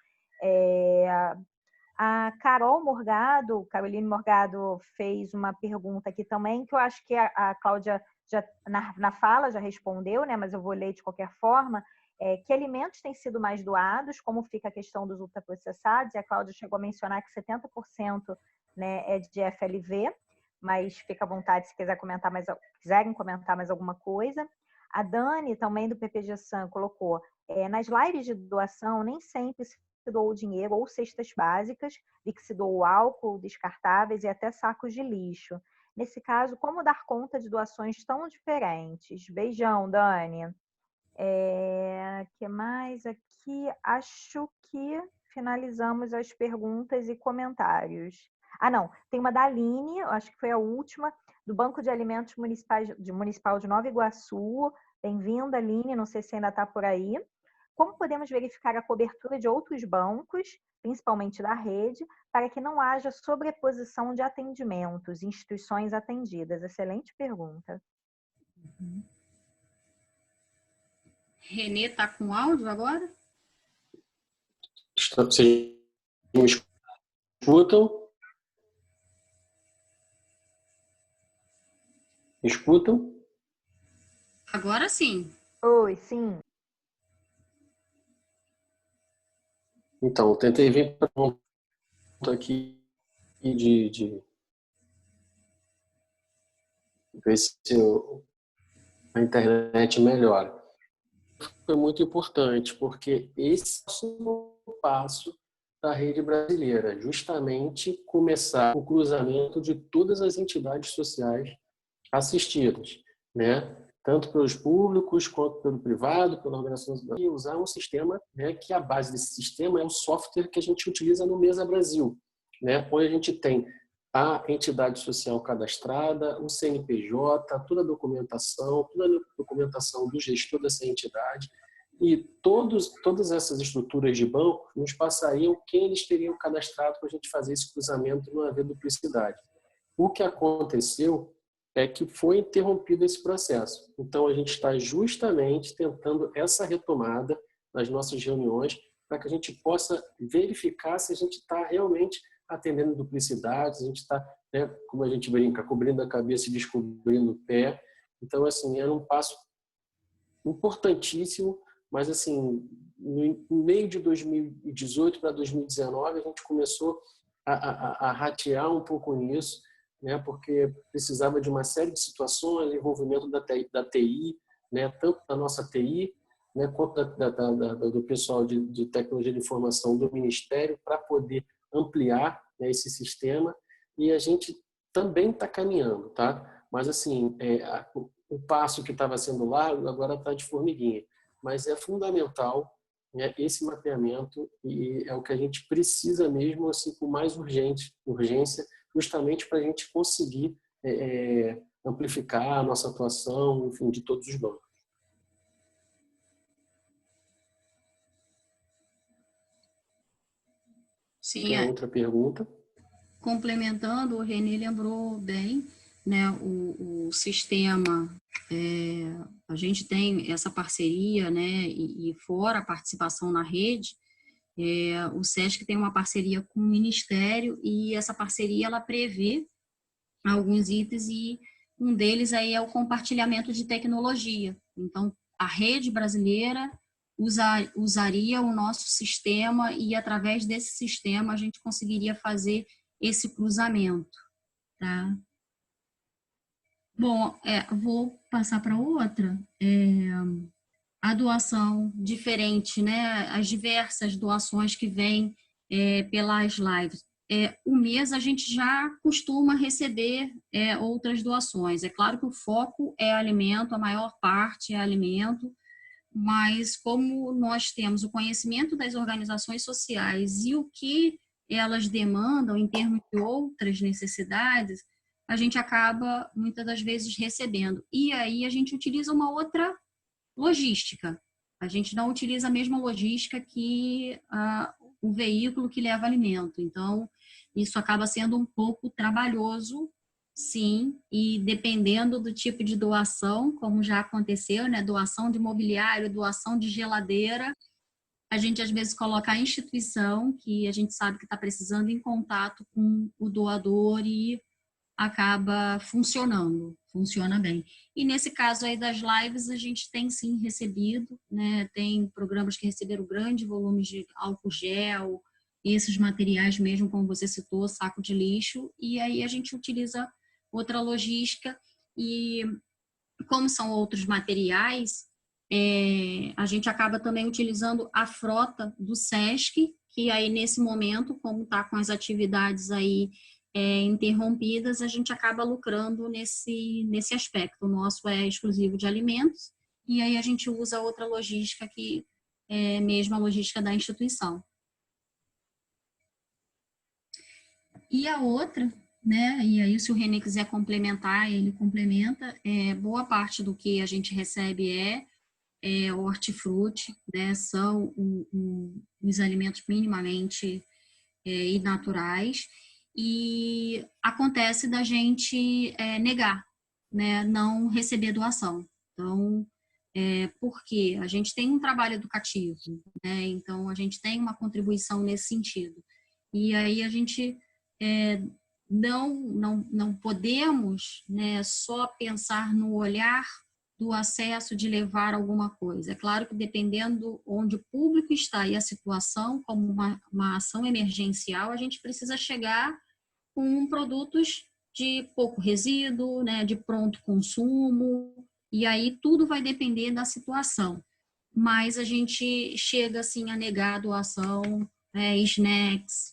A Caroline Morgado fez uma pergunta aqui também, que eu acho que a Cláudia já, na fala já respondeu, né, mas eu vou ler de qualquer forma. Que alimentos têm sido mais doados, como fica a questão dos ultraprocessados, e a Cláudia chegou a mencionar que 70%, né, é de FLV, mas fica à vontade se quiserem comentar mais alguma coisa. A Dani, também do PPG-SAM, colocou, nas lives de doação, nem sempre se doou dinheiro ou cestas básicas, e que se doou álcool, descartáveis e até sacos de lixo. Nesse caso, como dar conta de doações tão diferentes? Beijão, Dani. Que mais aqui? Acho que finalizamos as perguntas e comentários. Não, tem uma da Aline, acho que foi a última, do Banco de Alimentos Municipal de Nova Iguaçu. Bem-vinda, Aline, não sei se ainda está por aí. Como podemos verificar a cobertura de outros bancos, principalmente da rede, para que não haja sobreposição de atendimentos, instituições atendidas? Excelente pergunta. Renê está com áudio agora? Vocês me escutam? Me escutam? Agora sim. Oi, sim. Então, eu tentei vir para um ponto aqui de ver se a internet melhora. Foi muito importante, porque esse é o passo da rede brasileira, justamente começar o cruzamento de todas as entidades sociais assistidas, né? Tanto pelos públicos quanto pelo privado, pela organização, e usar um sistema, né, que a base desse sistema é o software que a gente utiliza no Mesa Brasil, né, onde a gente tem a entidade social cadastrada, o CNPJ, toda a documentação do gestor dessa entidade, e todas essas estruturas de banco nos passariam quem eles teriam cadastrado para a gente fazer esse cruzamento e não haver duplicidade. O que aconteceu é que foi interrompido esse processo. Então, a gente está justamente tentando essa retomada nas nossas reuniões para que a gente possa verificar se a gente está realmente atendendo duplicidades, a gente está, né, como a gente brinca, cobrindo a cabeça e descobrindo o pé. Então, assim, era um passo importantíssimo, mas, assim, no meio de 2018 para 2019, a gente começou a ratear um pouco nisso, né, porque precisava de uma série de situações, envolvimento da TI, né, tanto da nossa TI, né, quanto do pessoal de tecnologia de informação do Ministério, para poder ampliar, né, esse sistema. E a gente também está caminhando, tá? Mas assim, o passo que estava sendo largo agora está de formiguinha. Mas é fundamental, né, esse mapeamento, e é o que a gente precisa mesmo, assim, com mais urgência, justamente para a gente conseguir amplificar a nossa atuação, enfim, de todos os bancos. Sim, Tem outra pergunta? Complementando, o Renê lembrou bem, né, o sistema, a gente tem essa parceria, né, e fora a participação na rede, o SESC tem uma parceria com o Ministério e essa parceria ela prevê alguns itens e um deles aí é o compartilhamento de tecnologia. Então, a rede brasileira usaria o nosso sistema e através desse sistema a gente conseguiria fazer esse cruzamento, tá? Bom, vou passar para outra. A doação diferente, né? As diversas doações que vêm pelas lives. O mês a gente já costuma receber outras doações. É claro que o foco é alimento, a maior parte é alimento, mas como nós temos o conhecimento das organizações sociais e o que elas demandam em termos de outras necessidades, a gente acaba muitas das vezes recebendo. E aí a gente utiliza uma outra logística. A gente não utiliza a mesma logística que o veículo que leva alimento. Então, isso acaba sendo um pouco trabalhoso, sim, e dependendo do tipo de doação, como já aconteceu, né? Doação de mobiliário, doação de geladeira, a gente às vezes coloca a instituição, que a gente sabe que está precisando, em contato com o doador e acaba funcionando, funciona bem. E nesse caso aí das lives, a gente tem sim recebido, né? Tem programas que receberam grande volume de álcool gel, esses materiais mesmo, como você citou, saco de lixo, e aí a gente utiliza outra logística e como são outros materiais, a gente acaba também utilizando a frota do SESC, que aí nesse momento, como está com as atividades aí interrompidas, a gente acaba lucrando nesse aspecto. O nosso é exclusivo de alimentos, e aí a gente usa outra logística que é mesmo a logística da instituição. E a outra, né, e aí se o Renê quiser complementar, ele complementa, boa parte do que a gente recebe hortifruti, né, são os alimentos minimamente e naturais, e acontece da gente negar, né, não receber doação. Então, porque a gente tem um trabalho educativo, né, então a gente tem uma contribuição nesse sentido. E aí a gente não podemos, né, só pensar no olhar do acesso de levar alguma coisa. É claro que dependendo onde o público está e a situação, como uma ação emergencial, a gente precisa chegar com produtos de pouco resíduo, né, de pronto consumo, e aí tudo vai depender da situação. Mas a gente chega assim a negar a doação, snacks,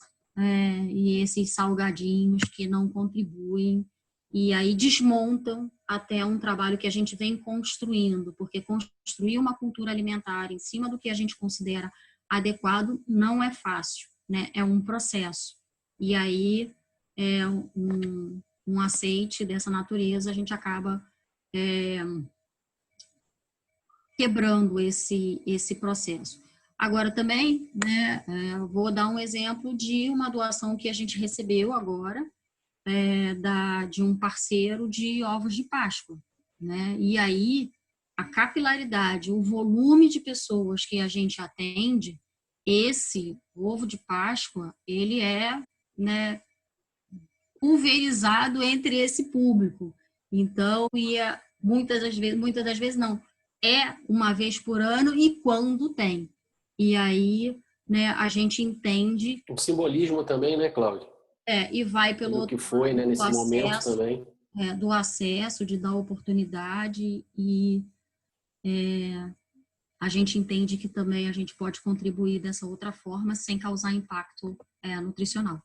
e esses salgadinhos que não contribuem, e aí desmontam até um trabalho que a gente vem construindo, porque construir uma cultura alimentar em cima do que a gente considera adequado não é fácil, né? É um processo. E aí, um aceite dessa natureza, a gente acaba quebrando esse processo. Agora também, né, vou dar um exemplo de uma doação que a gente recebeu agora, de um parceiro de ovos de Páscoa, né? E aí, a capilaridade, o volume de pessoas que a gente atende, esse ovo de Páscoa, ele né, pulverizado entre esse público. Então, muitas das vezes não, uma vez por ano e quando tem. e aí, né, a gente entende... Um simbolismo também, né, Cláudia? E vai pelo do que foi, né, nesse momento também. Do acesso, de dar oportunidade, e a gente entende que também a gente pode contribuir dessa outra forma sem causar impacto nutricional.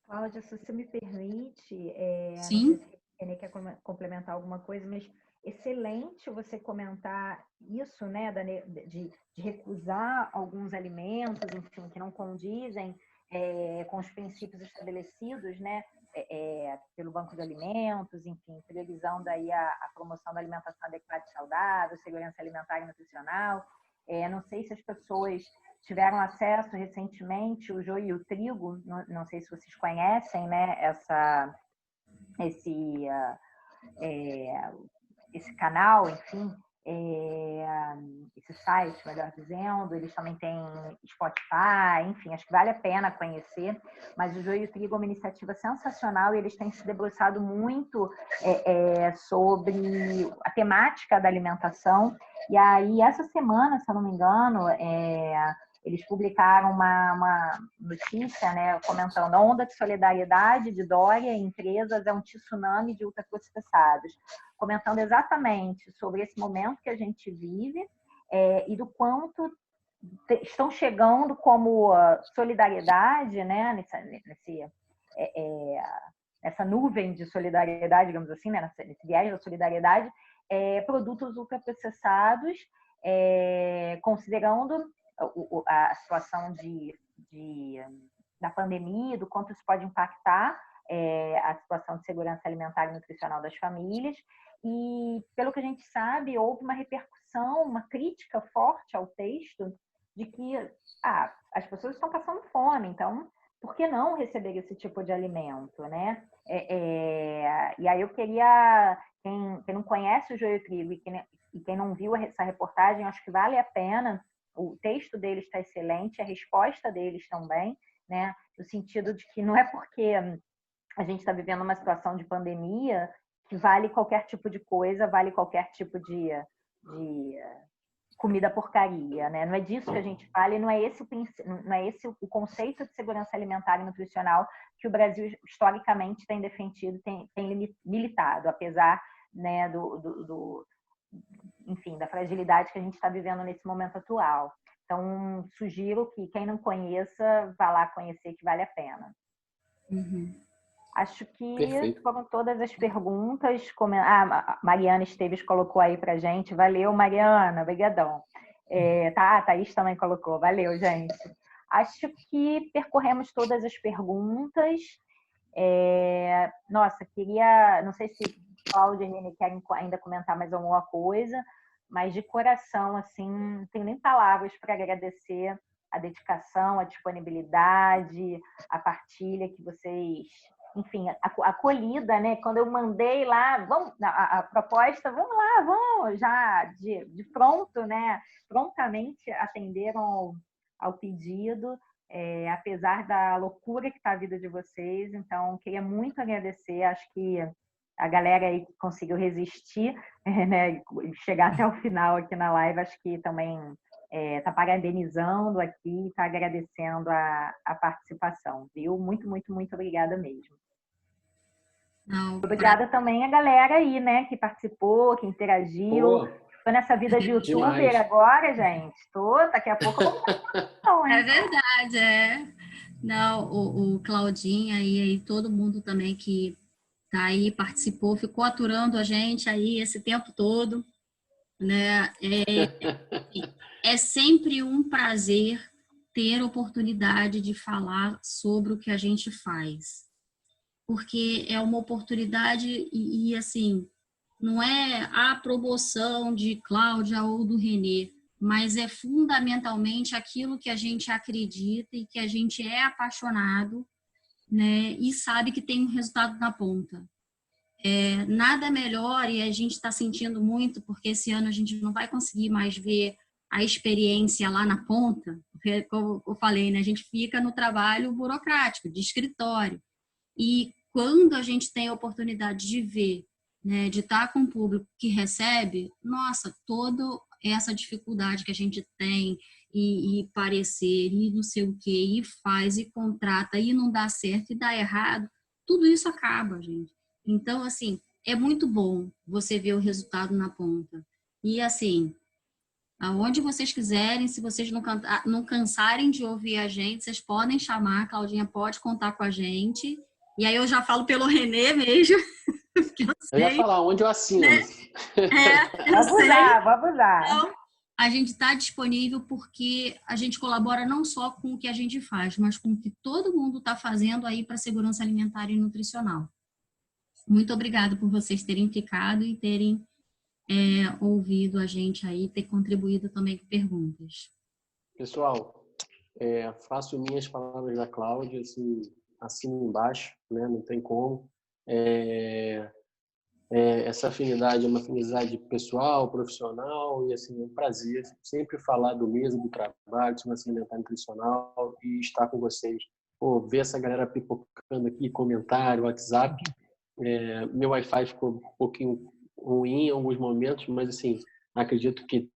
Cláudia, se você me permite, Sim. não sei se a Renê quer complementar alguma coisa, mas excelente você comentar isso, né, de recusar alguns alimentos, enfim, que não condizem com os princípios estabelecidos, né, pelo Banco de Alimentos, enfim, priorizando aí a promoção da alimentação adequada e saudável, segurança alimentar e nutricional. Não sei se as pessoas tiveram acesso recentemente, o Joio e o Trigo, não sei se vocês conhecem, né, esse canal, enfim, esse site, melhor dizendo, eles também têm Spotify, enfim, acho que vale a pena conhecer, mas o Joio e o Trigo é uma iniciativa sensacional e eles têm se debruçado muito sobre a temática da alimentação, e aí essa semana, se eu não me engano, eles publicaram uma notícia, né, comentando a onda de solidariedade de Dória em empresas é um tsunami de ultraprocessados, comentando exatamente sobre esse momento que a gente vive e do quanto estão chegando como solidariedade, né, nessa nuvem de solidariedade, digamos assim, né, nesse viés da solidariedade, produtos ultraprocessados, considerando a situação da pandemia, do quanto isso pode impactar a situação de segurança alimentar e nutricional das famílias. E, pelo que a gente sabe, houve uma repercussão, uma crítica forte ao texto de que as pessoas estão passando fome, então, por que não receber esse tipo de alimento, né? E aí eu queria, quem não conhece o Joio e Trigo e quem não viu essa reportagem, acho que vale a pena. O texto deles está excelente, a resposta deles também, né? No sentido de que não é porque a gente está vivendo uma situação de pandemia que vale qualquer tipo de coisa, vale qualquer tipo de comida porcaria, né? Não é disso que a gente fala e não é esse o conceito de segurança alimentar e nutricional que o Brasil historicamente tem defendido, tem militado, apesar, né, enfim, da fragilidade que a gente está vivendo nesse momento atual. Então, sugiro que quem não conheça, vá lá conhecer, que vale a pena. Uhum. Acho que Perfeito. foram todas as perguntas. A Mariana Esteves colocou aí pra gente. Valeu, Mariana, obrigadão. A Thaís também colocou. Valeu, gente. Acho que percorremos todas as perguntas. Nossa, não sei se Cláudia e Renê querem ainda comentar mais alguma coisa, mas de coração, assim, não tenho nem palavras para agradecer a dedicação, a disponibilidade, a partilha que vocês, enfim, a acolhida, né? Quando eu mandei lá, a proposta, vamos, já de pronto, né? Prontamente atenderam ao pedido, apesar da loucura que está a vida de vocês. Então, queria muito agradecer, acho que a galera aí que conseguiu resistir, né, chegar até o final aqui na live, acho que também está parabenizando aqui, está agradecendo a participação, viu? Muito, muito, muito obrigada mesmo. Obrigada também a galera aí, né, que participou, que interagiu. Estou nessa vida de youtuber agora, gente. Daqui a pouco eu vou É verdade, Não, o Claudinha e todo mundo também que tá aí, participou, ficou aturando a gente aí esse tempo todo, né? É sempre um prazer ter oportunidade de falar sobre o que a gente faz, porque é uma oportunidade e assim, não é a promoção de Cláudia ou do Renê, mas é fundamentalmente aquilo que a gente acredita e que a gente é apaixonado, né? E sabe que tem um resultado na ponta. Nada melhor, e a gente está sentindo muito, porque esse ano a gente não vai conseguir mais ver a experiência lá na ponta, porque, como eu falei, né, a gente fica no trabalho burocrático, de escritório. E quando a gente tem a oportunidade de ver, né, de estar com o público que recebe, nossa, todo essa dificuldade que a gente tem e parecer, e não sei o quê, e faz, e contrata, e não dá certo, e dá errado, tudo isso acaba, gente. Então, assim, é muito bom você ver o resultado na ponta. E, assim, aonde vocês quiserem, se vocês não cansarem de ouvir a gente, vocês podem chamar, a Claudinha pode contar com a gente. E aí eu já falo pelo Renê mesmo. Eu ia falar onde eu assino. Né? Eu vamos sei. lá, vamos lá. Então, a gente está disponível porque a gente colabora não só com o que a gente faz, mas com o que todo mundo está fazendo aí para a segurança alimentar e nutricional. Muito obrigada por vocês terem ficado e terem ouvido a gente aí, ter contribuído também com perguntas. Pessoal, faço minhas palavras da Cláudia, assim, assino embaixo, né? Não tem como. Essa afinidade é uma afinidade pessoal, profissional, e assim, é um prazer sempre falar do mesmo, do trabalho, de segurança alimentar e nutricional, e estar com vocês. Pô, ver essa galera pipocando aqui, comentário, WhatsApp. Meu Wi-Fi ficou um pouquinho ruim em alguns momentos, mas assim, acredito que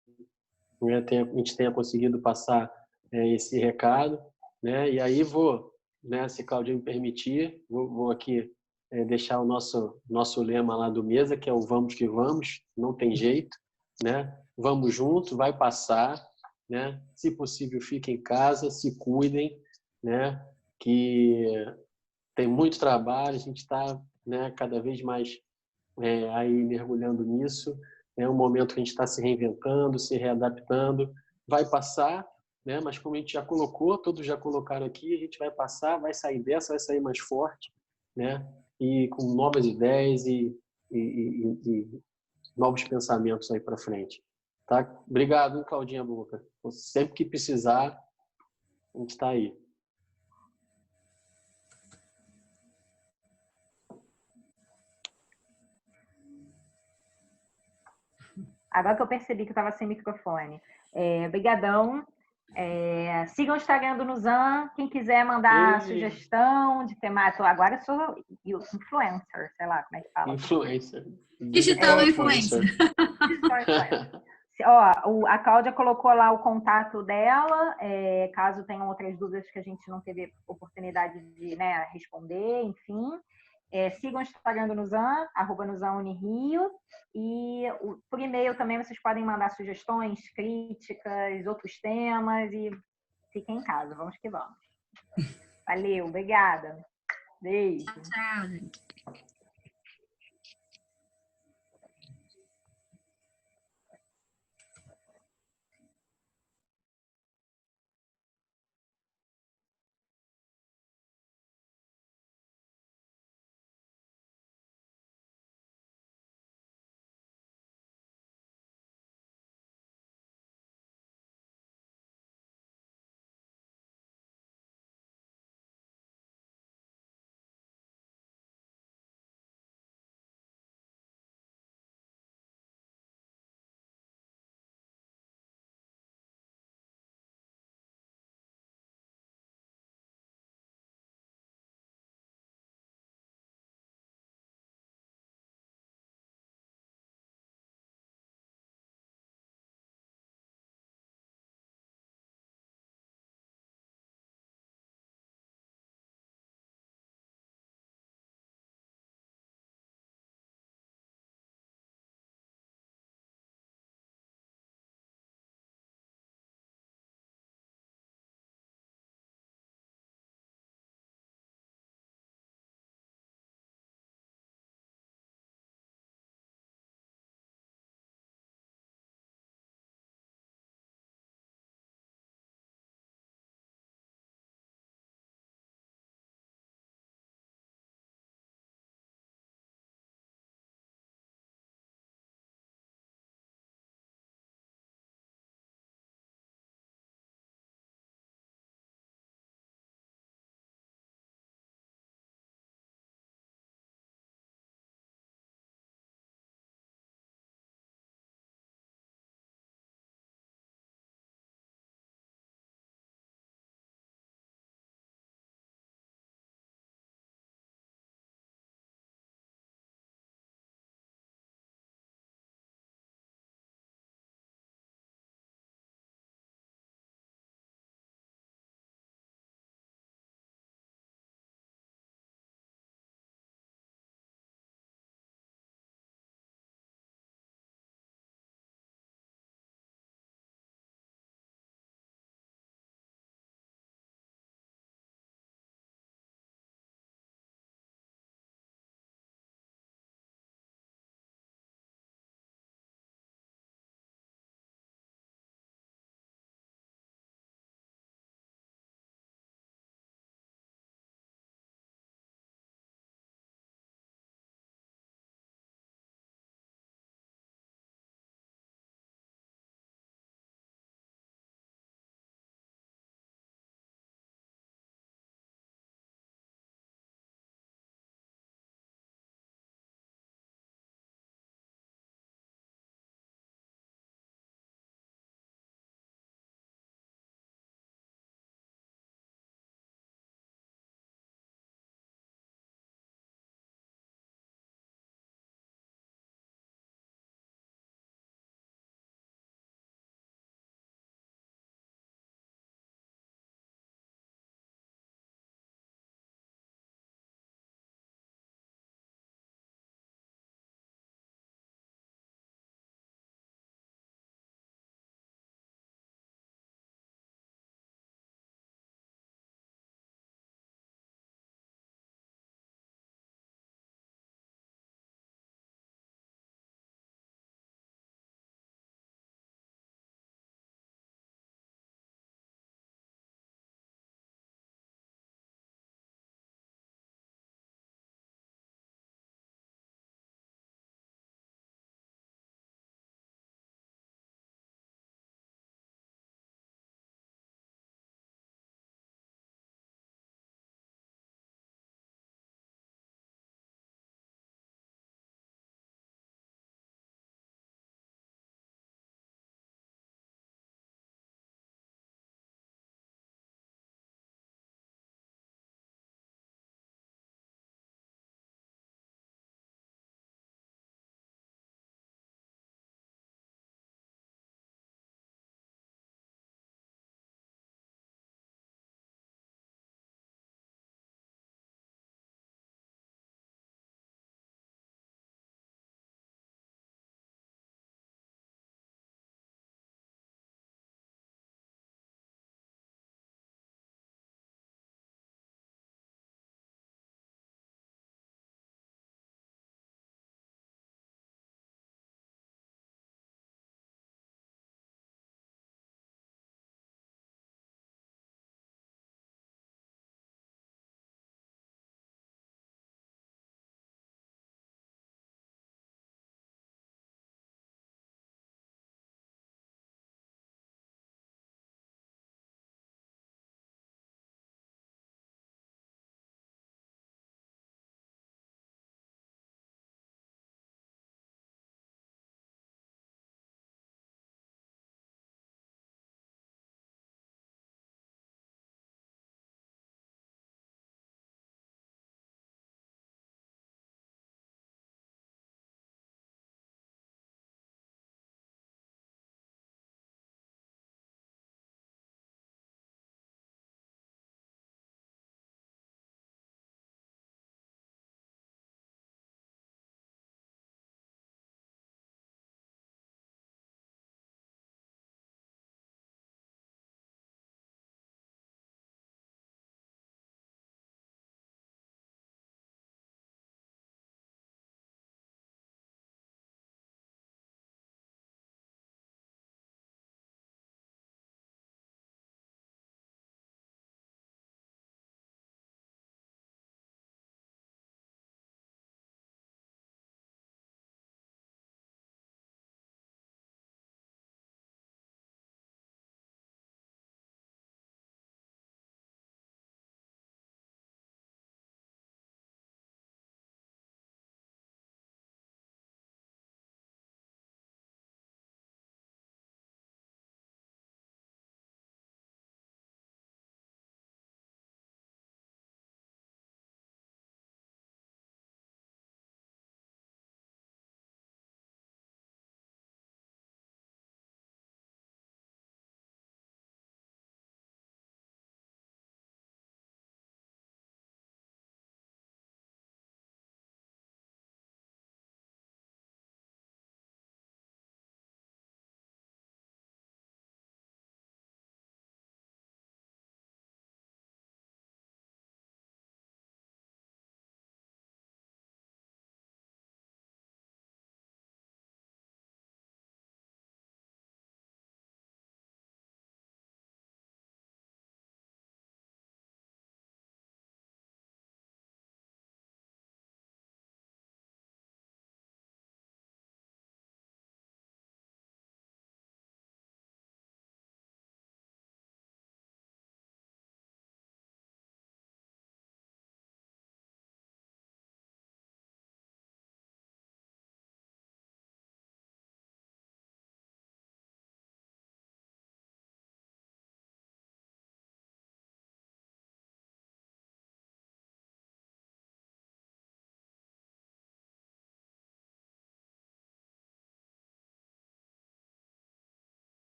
a gente tenha conseguido passar esse recado, né? E aí vou, né, se Claudinha me permitir, vou aqui deixar o nosso lema lá do Mesa, que é o vamos que vamos, não tem jeito, né? Vamos junto, vai passar, né? Se possível, fiquem em casa, se cuidem, né? Que tem muito trabalho, a gente está, né, cada vez mais aí mergulhando nisso. É um momento que a gente está se reinventando, se readaptando. Vai passar, né? Mas como a gente já colocou, todos já colocaram aqui, a gente vai passar, vai sair dessa, vai sair mais forte, né? E com novas ideias e novos pensamentos aí para frente. Tá? Obrigado, Claudinha Boca. Sempre que precisar, a gente está aí. Agora que eu percebi que eu estava sem microfone. Obrigadão. Sigam o Instagram do Nuzan. Quem quiser mandar sugestão de temática. Agora eu sou influencer, sei lá como é que fala. Influencer. Digital influencer. Digital influencer. Ó, a Cláudia colocou lá o contato dela. Caso tenham outras dúvidas que a gente não teve oportunidade de, né, responder, enfim. Sigam o Instagram do Nuzan, @NuzanUniRio, e por e-mail também vocês podem mandar sugestões, críticas, outros temas, e fiquem em casa, vamos que vamos. Valeu, obrigada. Beijo. Tchau, gente.